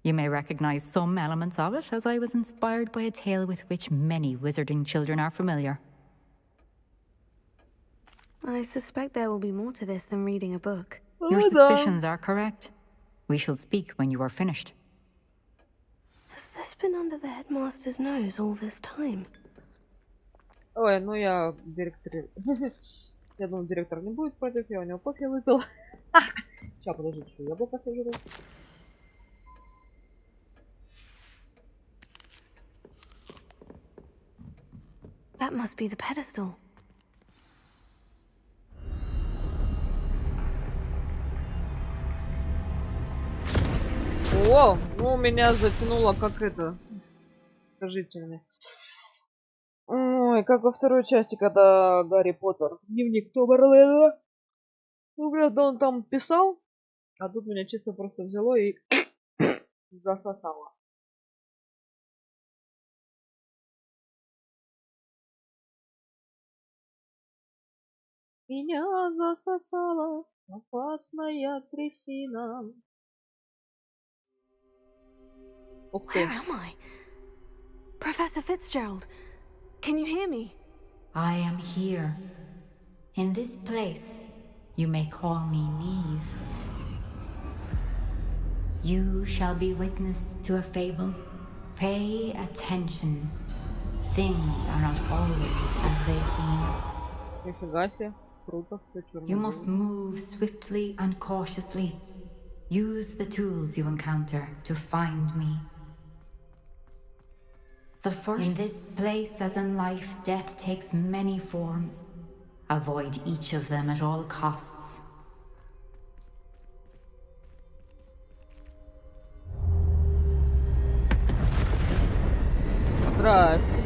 You may recognize some elements of it, as I was inspired by a tale with which many wizarding children are familiar. I suspect there will be more to this than reading a book. Your suspicions are correct. We shall speak when you are finished. Has this been under the headmaster's nose all this time? Ой, ну я директор... Я думаю, директор не будет против, я у него кофе выпил. Сейчас, подождите, что яблоко сожру. That must be the pedestal. О, ну меня затянуло как это. Скажите мне. Ой, как во второй части, когда Гарри Поттер дневник Томарлена. Ну, правда, он там писал, а тут меня чисто просто взяло и засосало. Меня засосала опасная трясина. Where am I? Professor Fitzgerald, can you hear me? I am here. In this place, you may call me Neve. You shall be witness to a fable. Pay attention. Things are not always as they seem. Нифига себе. Круто, все черно. You must move swiftly and cautiously. Use the tools you encounter to find me. The first. In this place, as in life, death takes many forms. Avoid each of them at all costs. Здрасте.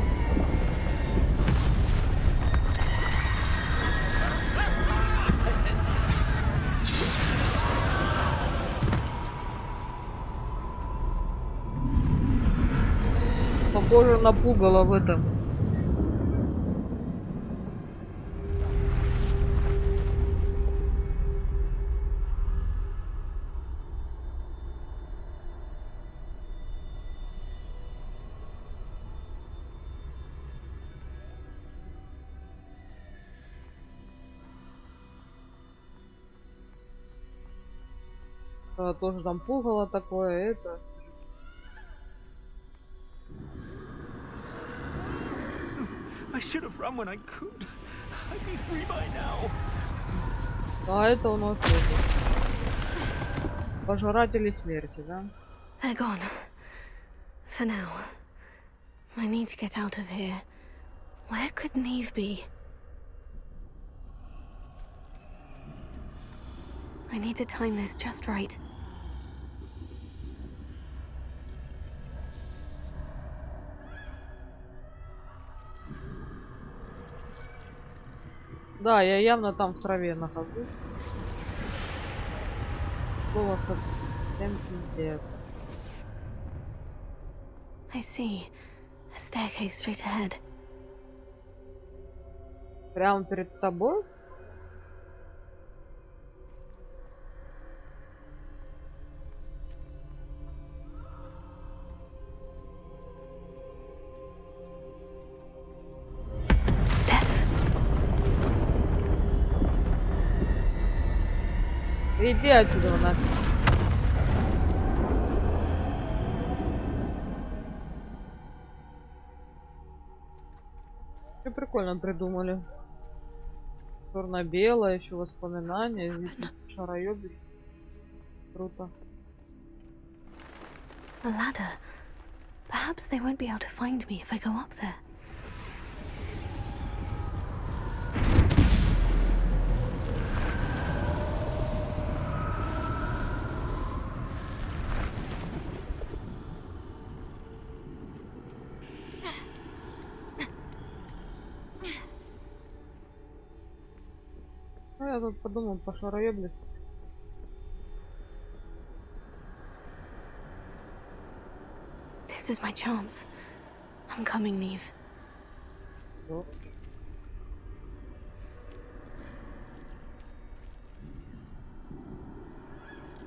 Похоже на пугало в этом. Тоже там пугало такое, это. I should have run when I could. I'd be free by now. А это у нас это. Пожиратели смерти, да? They're gone. For now. I need to get out of here. Where could Neve be? I need to time this just right. Да, я явно там в траве нахожусь. Было совсем пиздец. I see. A staircase straight ahead. Прямо перед тобой? Иди отсюда, нафиг. Все прикольно придумали. Черно-белое, еще воспоминания, шароебись. Круто. A ladder. Perhaps they won't be able to find me if I go up there. Ну, я тут подумал, пошароеблюсь. This is my chance. I'm coming, Neve.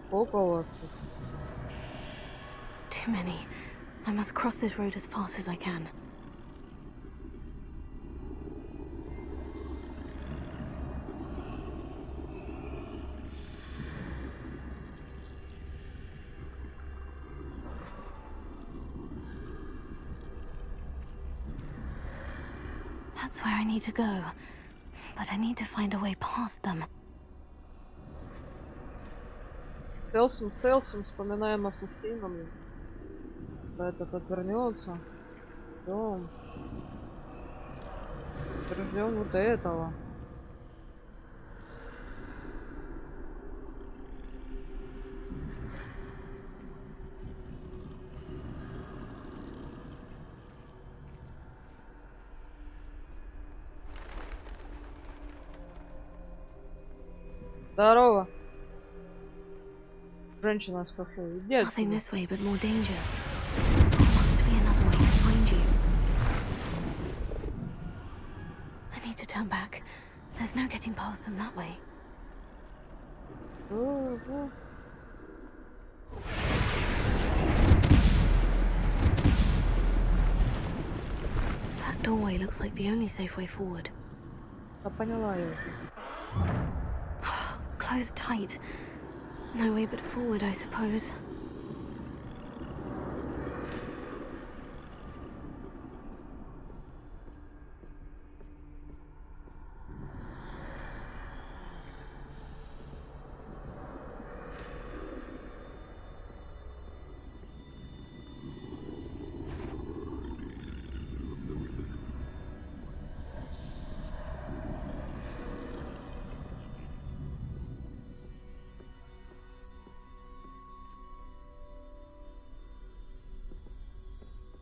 Сколько у вас? Too many. I must cross this road as fast as I can. That's where I need to go. But I need to find a way past them. Стелсом, вспоминаем ассасина. Когда этот отвернется. Все. Ждем вот этого. Здорово. Женщина с кафе. Иди Nothing отсюда. this way, but more danger. There must be another way to find you. I need to turn back. There's no getting past them that way. That doorway looks like the only safe way forward. Я поняла я уже. Closed tight. No way but forward, I suppose.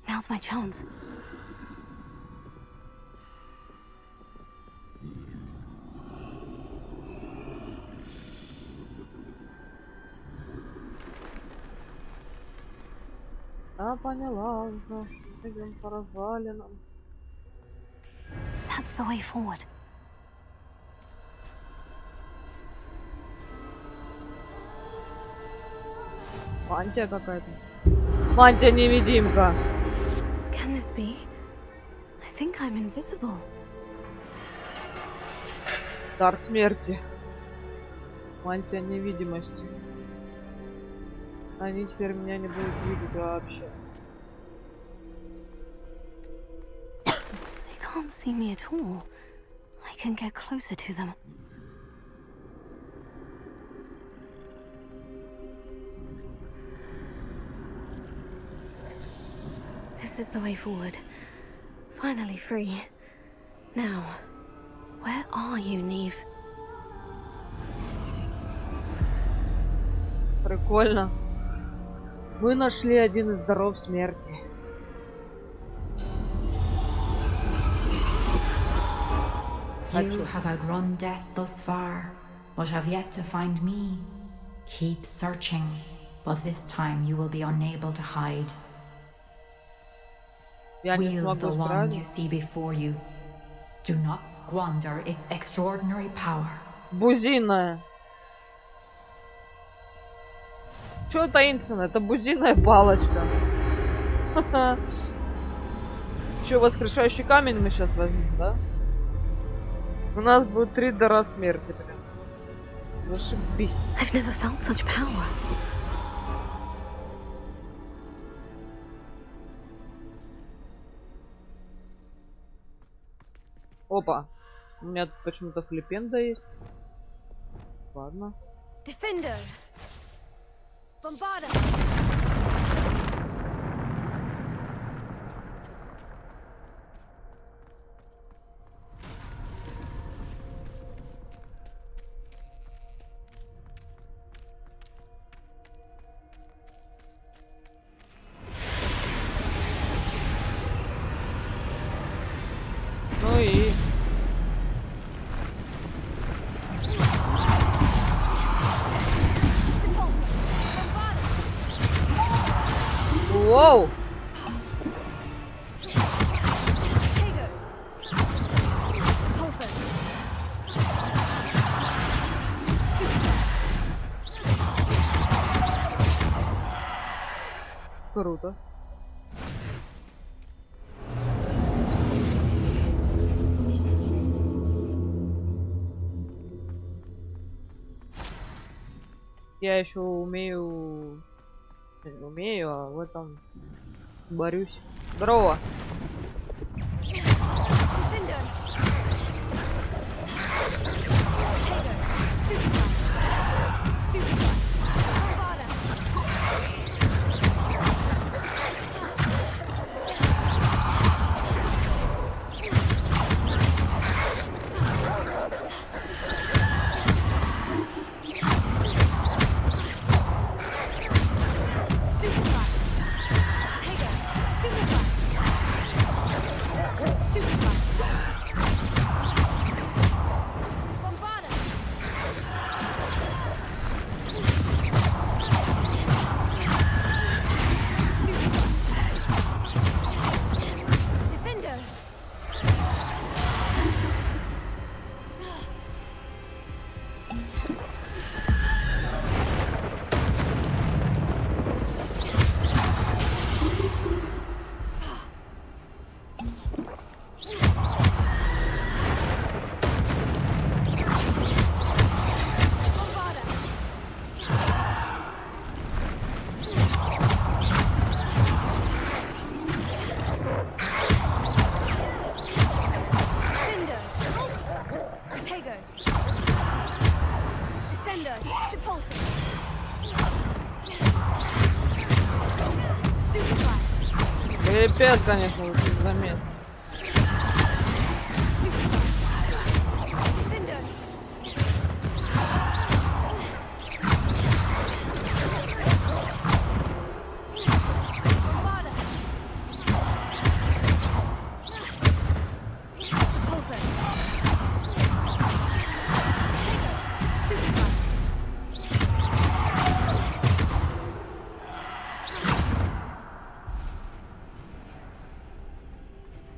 Now's my chance. Я поняла уже. Идем по развалинам. That's the way forward. Мантия какая-то. Мантия-невидимка. Can this be? I think I'm invisible. Дар смерти. Мантия невидимости. Они теперь меня не будут видеть вообще. They can't see me at all. I can get closer to them. This is the way forward. Finally free. Now, where are you, Neve? Прикольно. Мы нашли один из даров смерти. You have outrun death thus far, but have yet to find me. Keep searching, but this time you will be unable to hide. Wield the wand you see before you. Do not squander its extraordinary power. Бузиная. Чё таинственно? Это бузиная палочка. Чё, воскрешающий камень мы сейчас возьмем, да? У нас будет 3 дара смерти, блин. Зашибись. I've never felt such power. Опа. У меня тут почему-то флипенда есть. Ладно. Defender. Bombarder. Ну и... Воу! Круто. Я еще умею... Не умею, а в этом борюсь. Здорово. Пипец, конечно, очень заметно.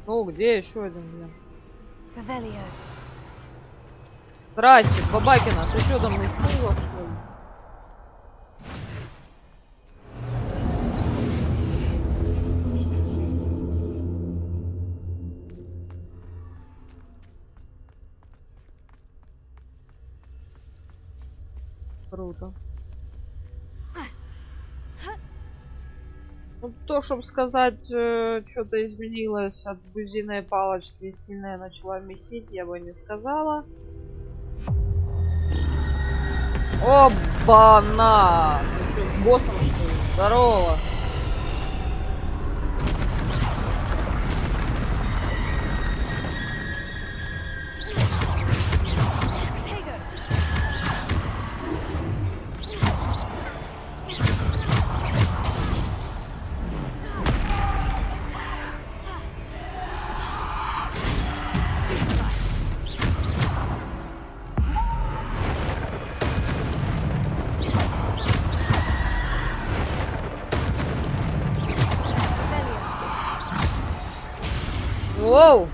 Ну, где еще один, блин? Здрасте, Бабакина, ты что там нахуя, что ли? Круто. Ну, то, чтобы сказать, что-то изменилось от бузиной палочки и сильно начала месить, я бы не сказала. Оба-на! Ты что, с боссом, что ли? Здорово! Воу!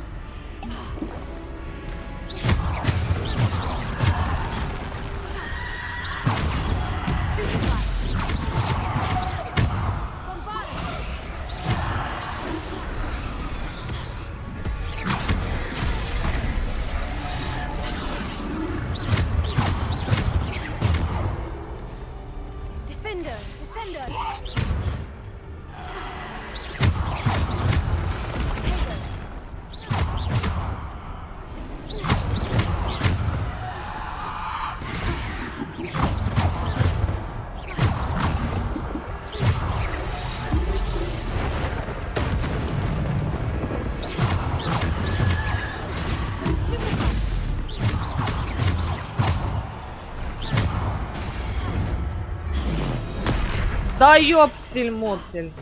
Да ёптель-мотель.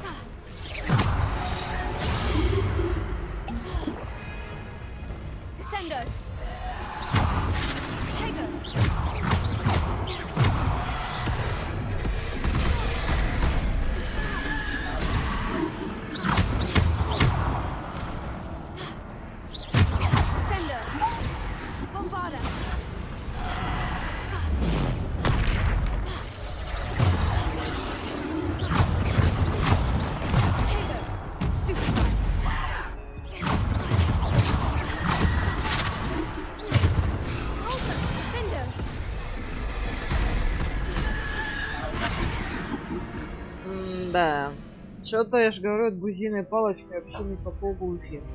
Да. Что-то я ж говорю, от бузиной палочки вообще никакого эффекта.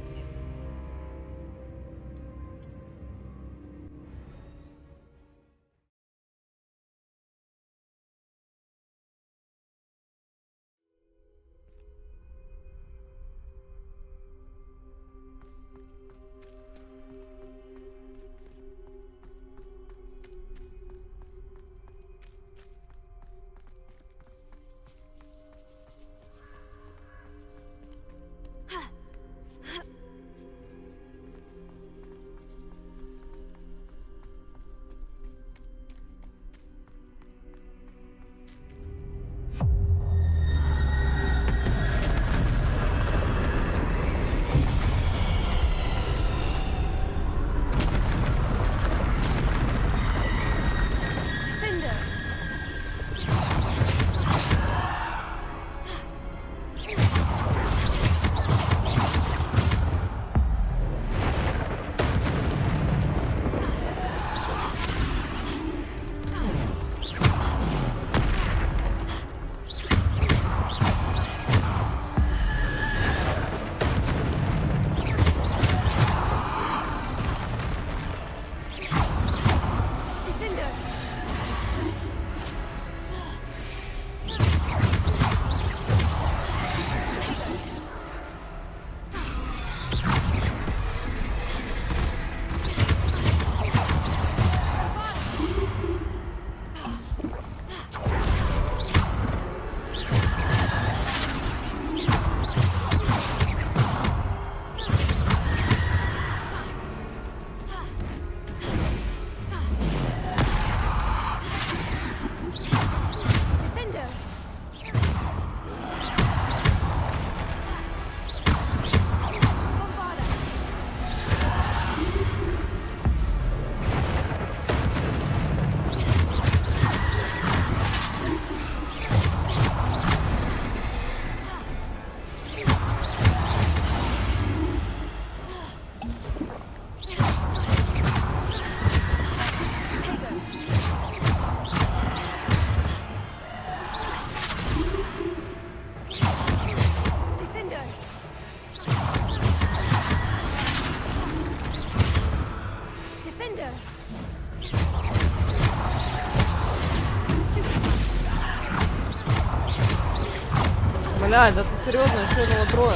Блядь, да ты серьезно, еще одного трое.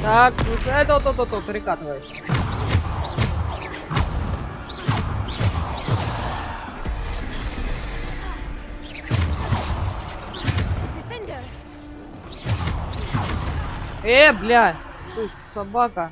Так, это вот, перекатываешь. Бля, ты собака.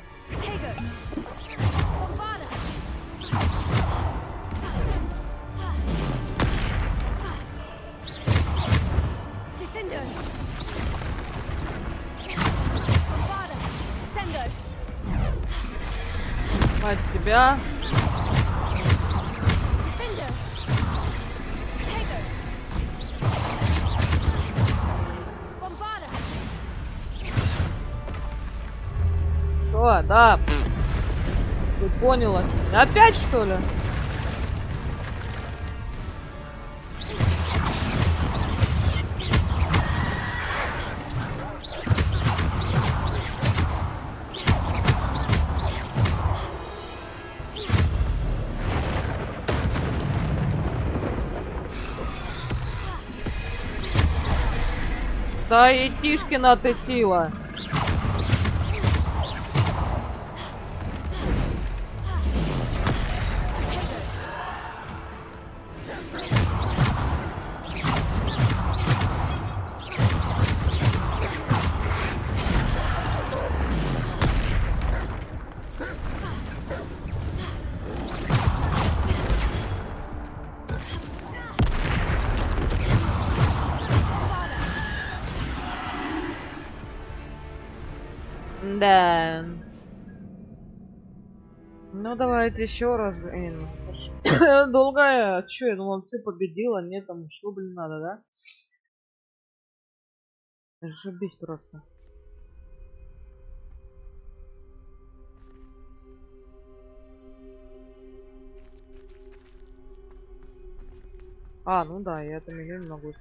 Мать тебя. Что? Да. Ты поняла? Опять что ли? Да и Тишкина ты сила. Да. Ну давайте еще раз. Долгая. Че, я думал, ты победила. Нет, там еще, блин, надо, да? Зашибись просто. А, ну да, я это меню не могу.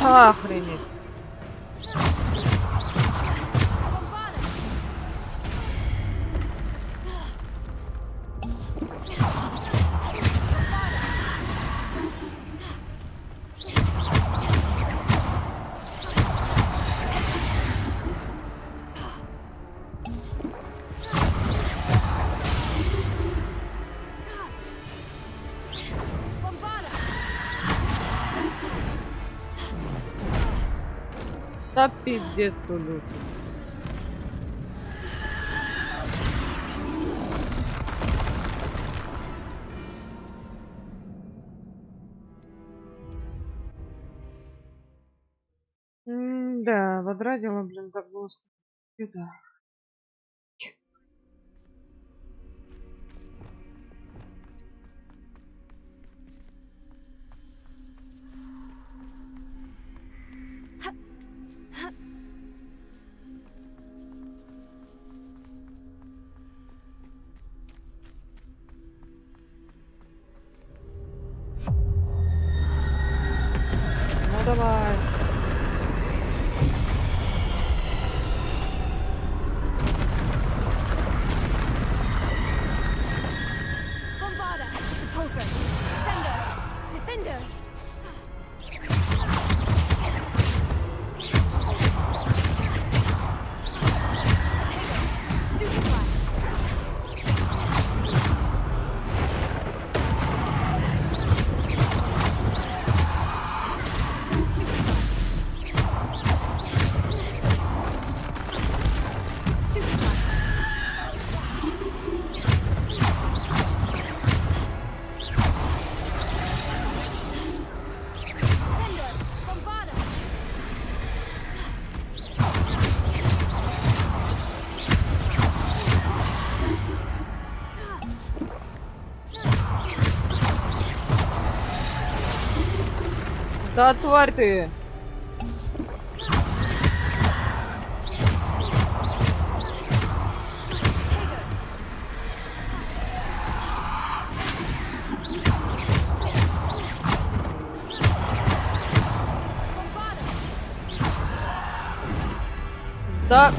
Охренеть. Да пиздец, лютый. Да, подрадила, блин, так было. Это. Ну давай. Repulsor, Sender, Defender. Да тварь ты! Да.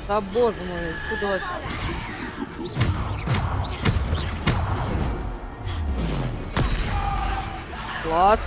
Да боже мой, куда? Класс.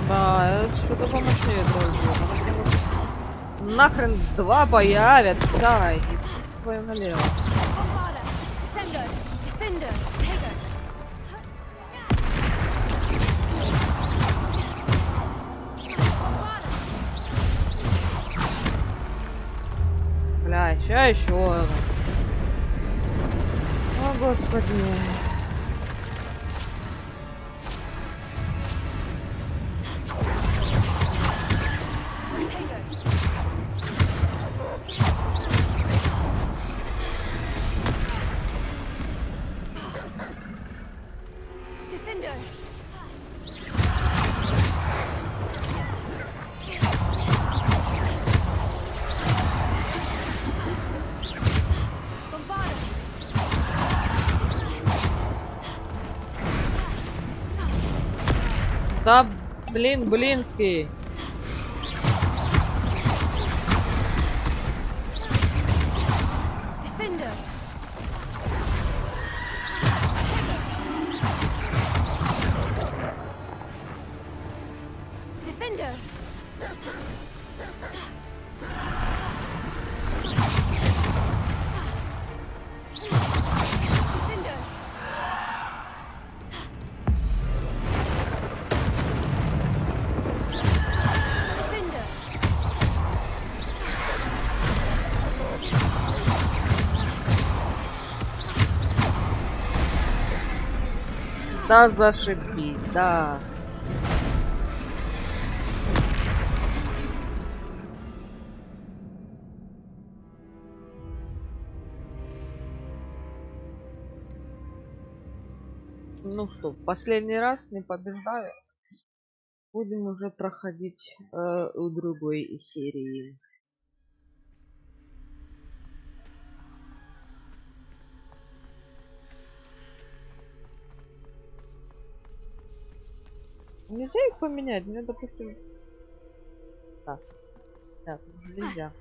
Да, это что-то помощнее другого. Нахрен два появятся. И твою налево. Бля, ща еще. О, господи. Да, блин, блинский. Да зашибись, да. Ну что, в последний раз не побеждаю. Будем уже проходить у другой серии. Нельзя их поменять? Мне, допустим... Так. Так, нельзя.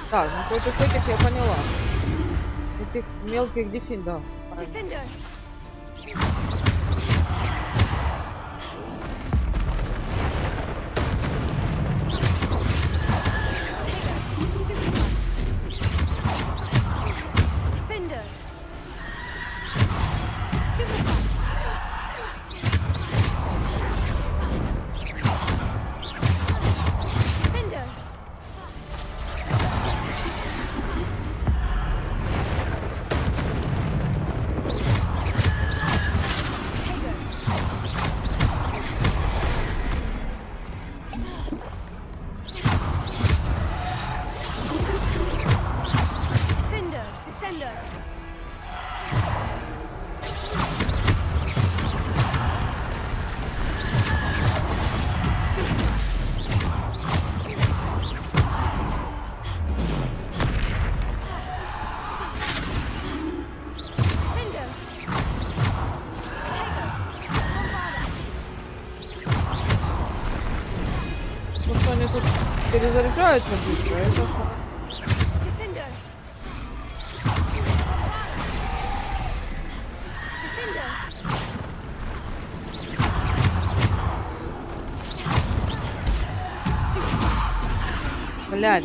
Так, ну против этих я поняла. Этих мелких дефендов. Они тут перезаряжаются быстро, это хорошо. Блядь.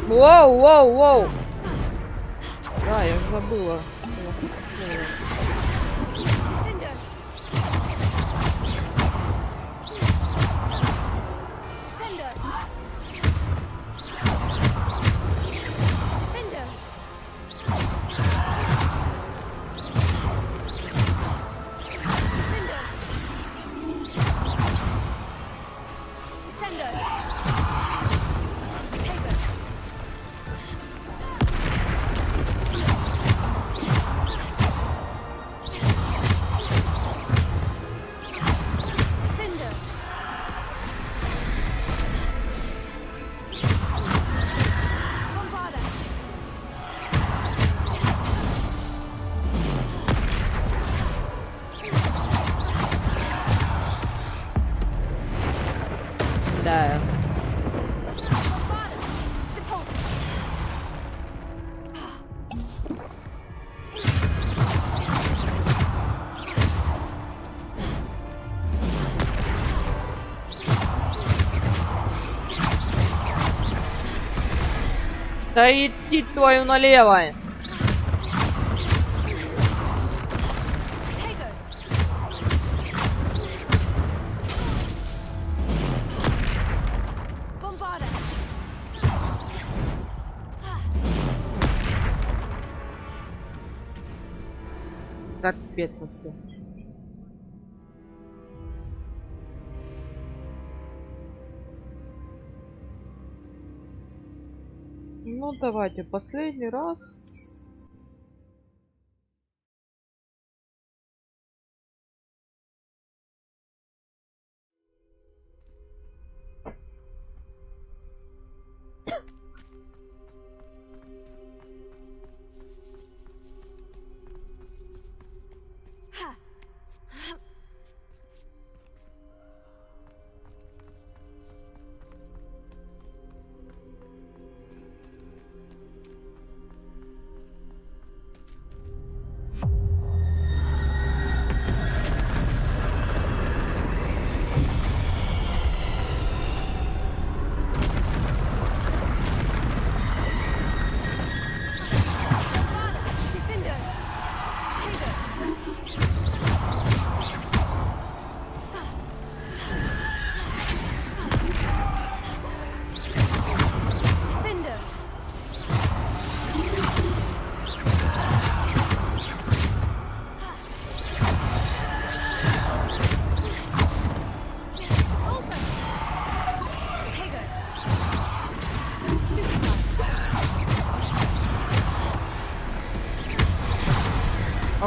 Воу, воу, воу. Да, я забыла. Да идти твою налево. Как пец вообще. Ну давайте последний раз.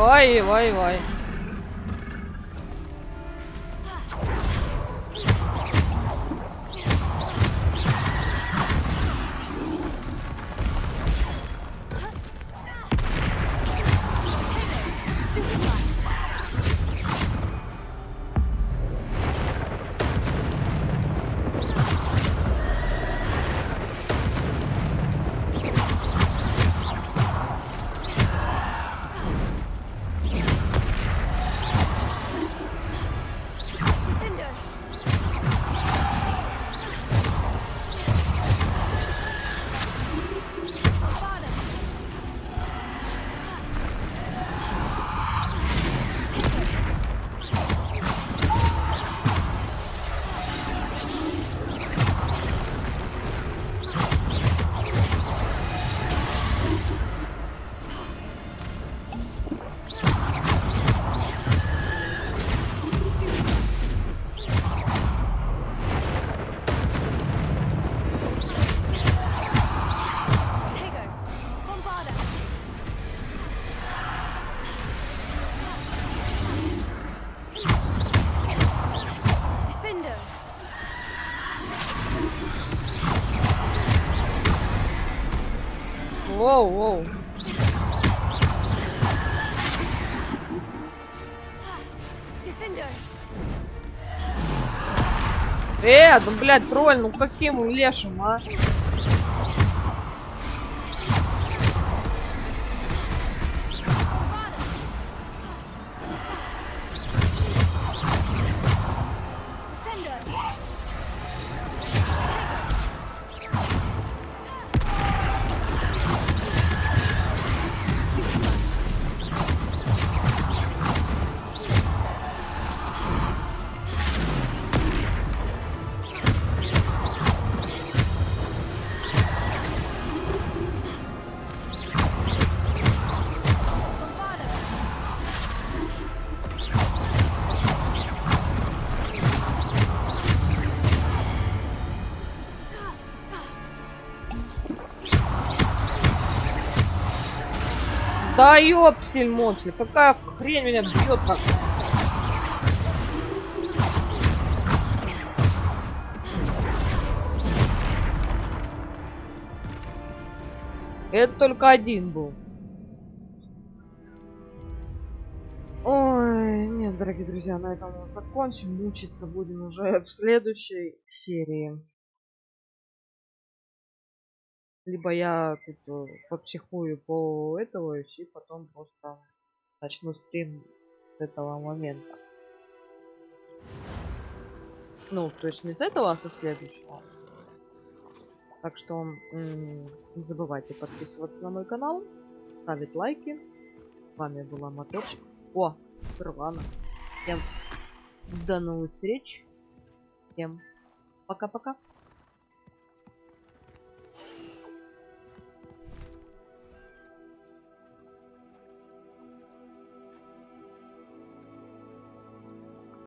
Ой, ой, ой. Воу, воу. Ну, блядь, тролль, ну каким лешим, а? Да ёпсель мопсель, какая хрень меня бьет так. Это только один был. Ой, нет, дорогие друзья, на этом мы закончим. Мучиться будем уже в следующей серии. Либо я тут попсихую по этого и потом просто начну стрим с этого момента. Ну, то есть не с этого, а со следующего. Так что не забывайте подписываться на мой канал, ставить лайки. С вами была Моторчик. О, рвано. Всем до новых встреч. Всем пока-пока.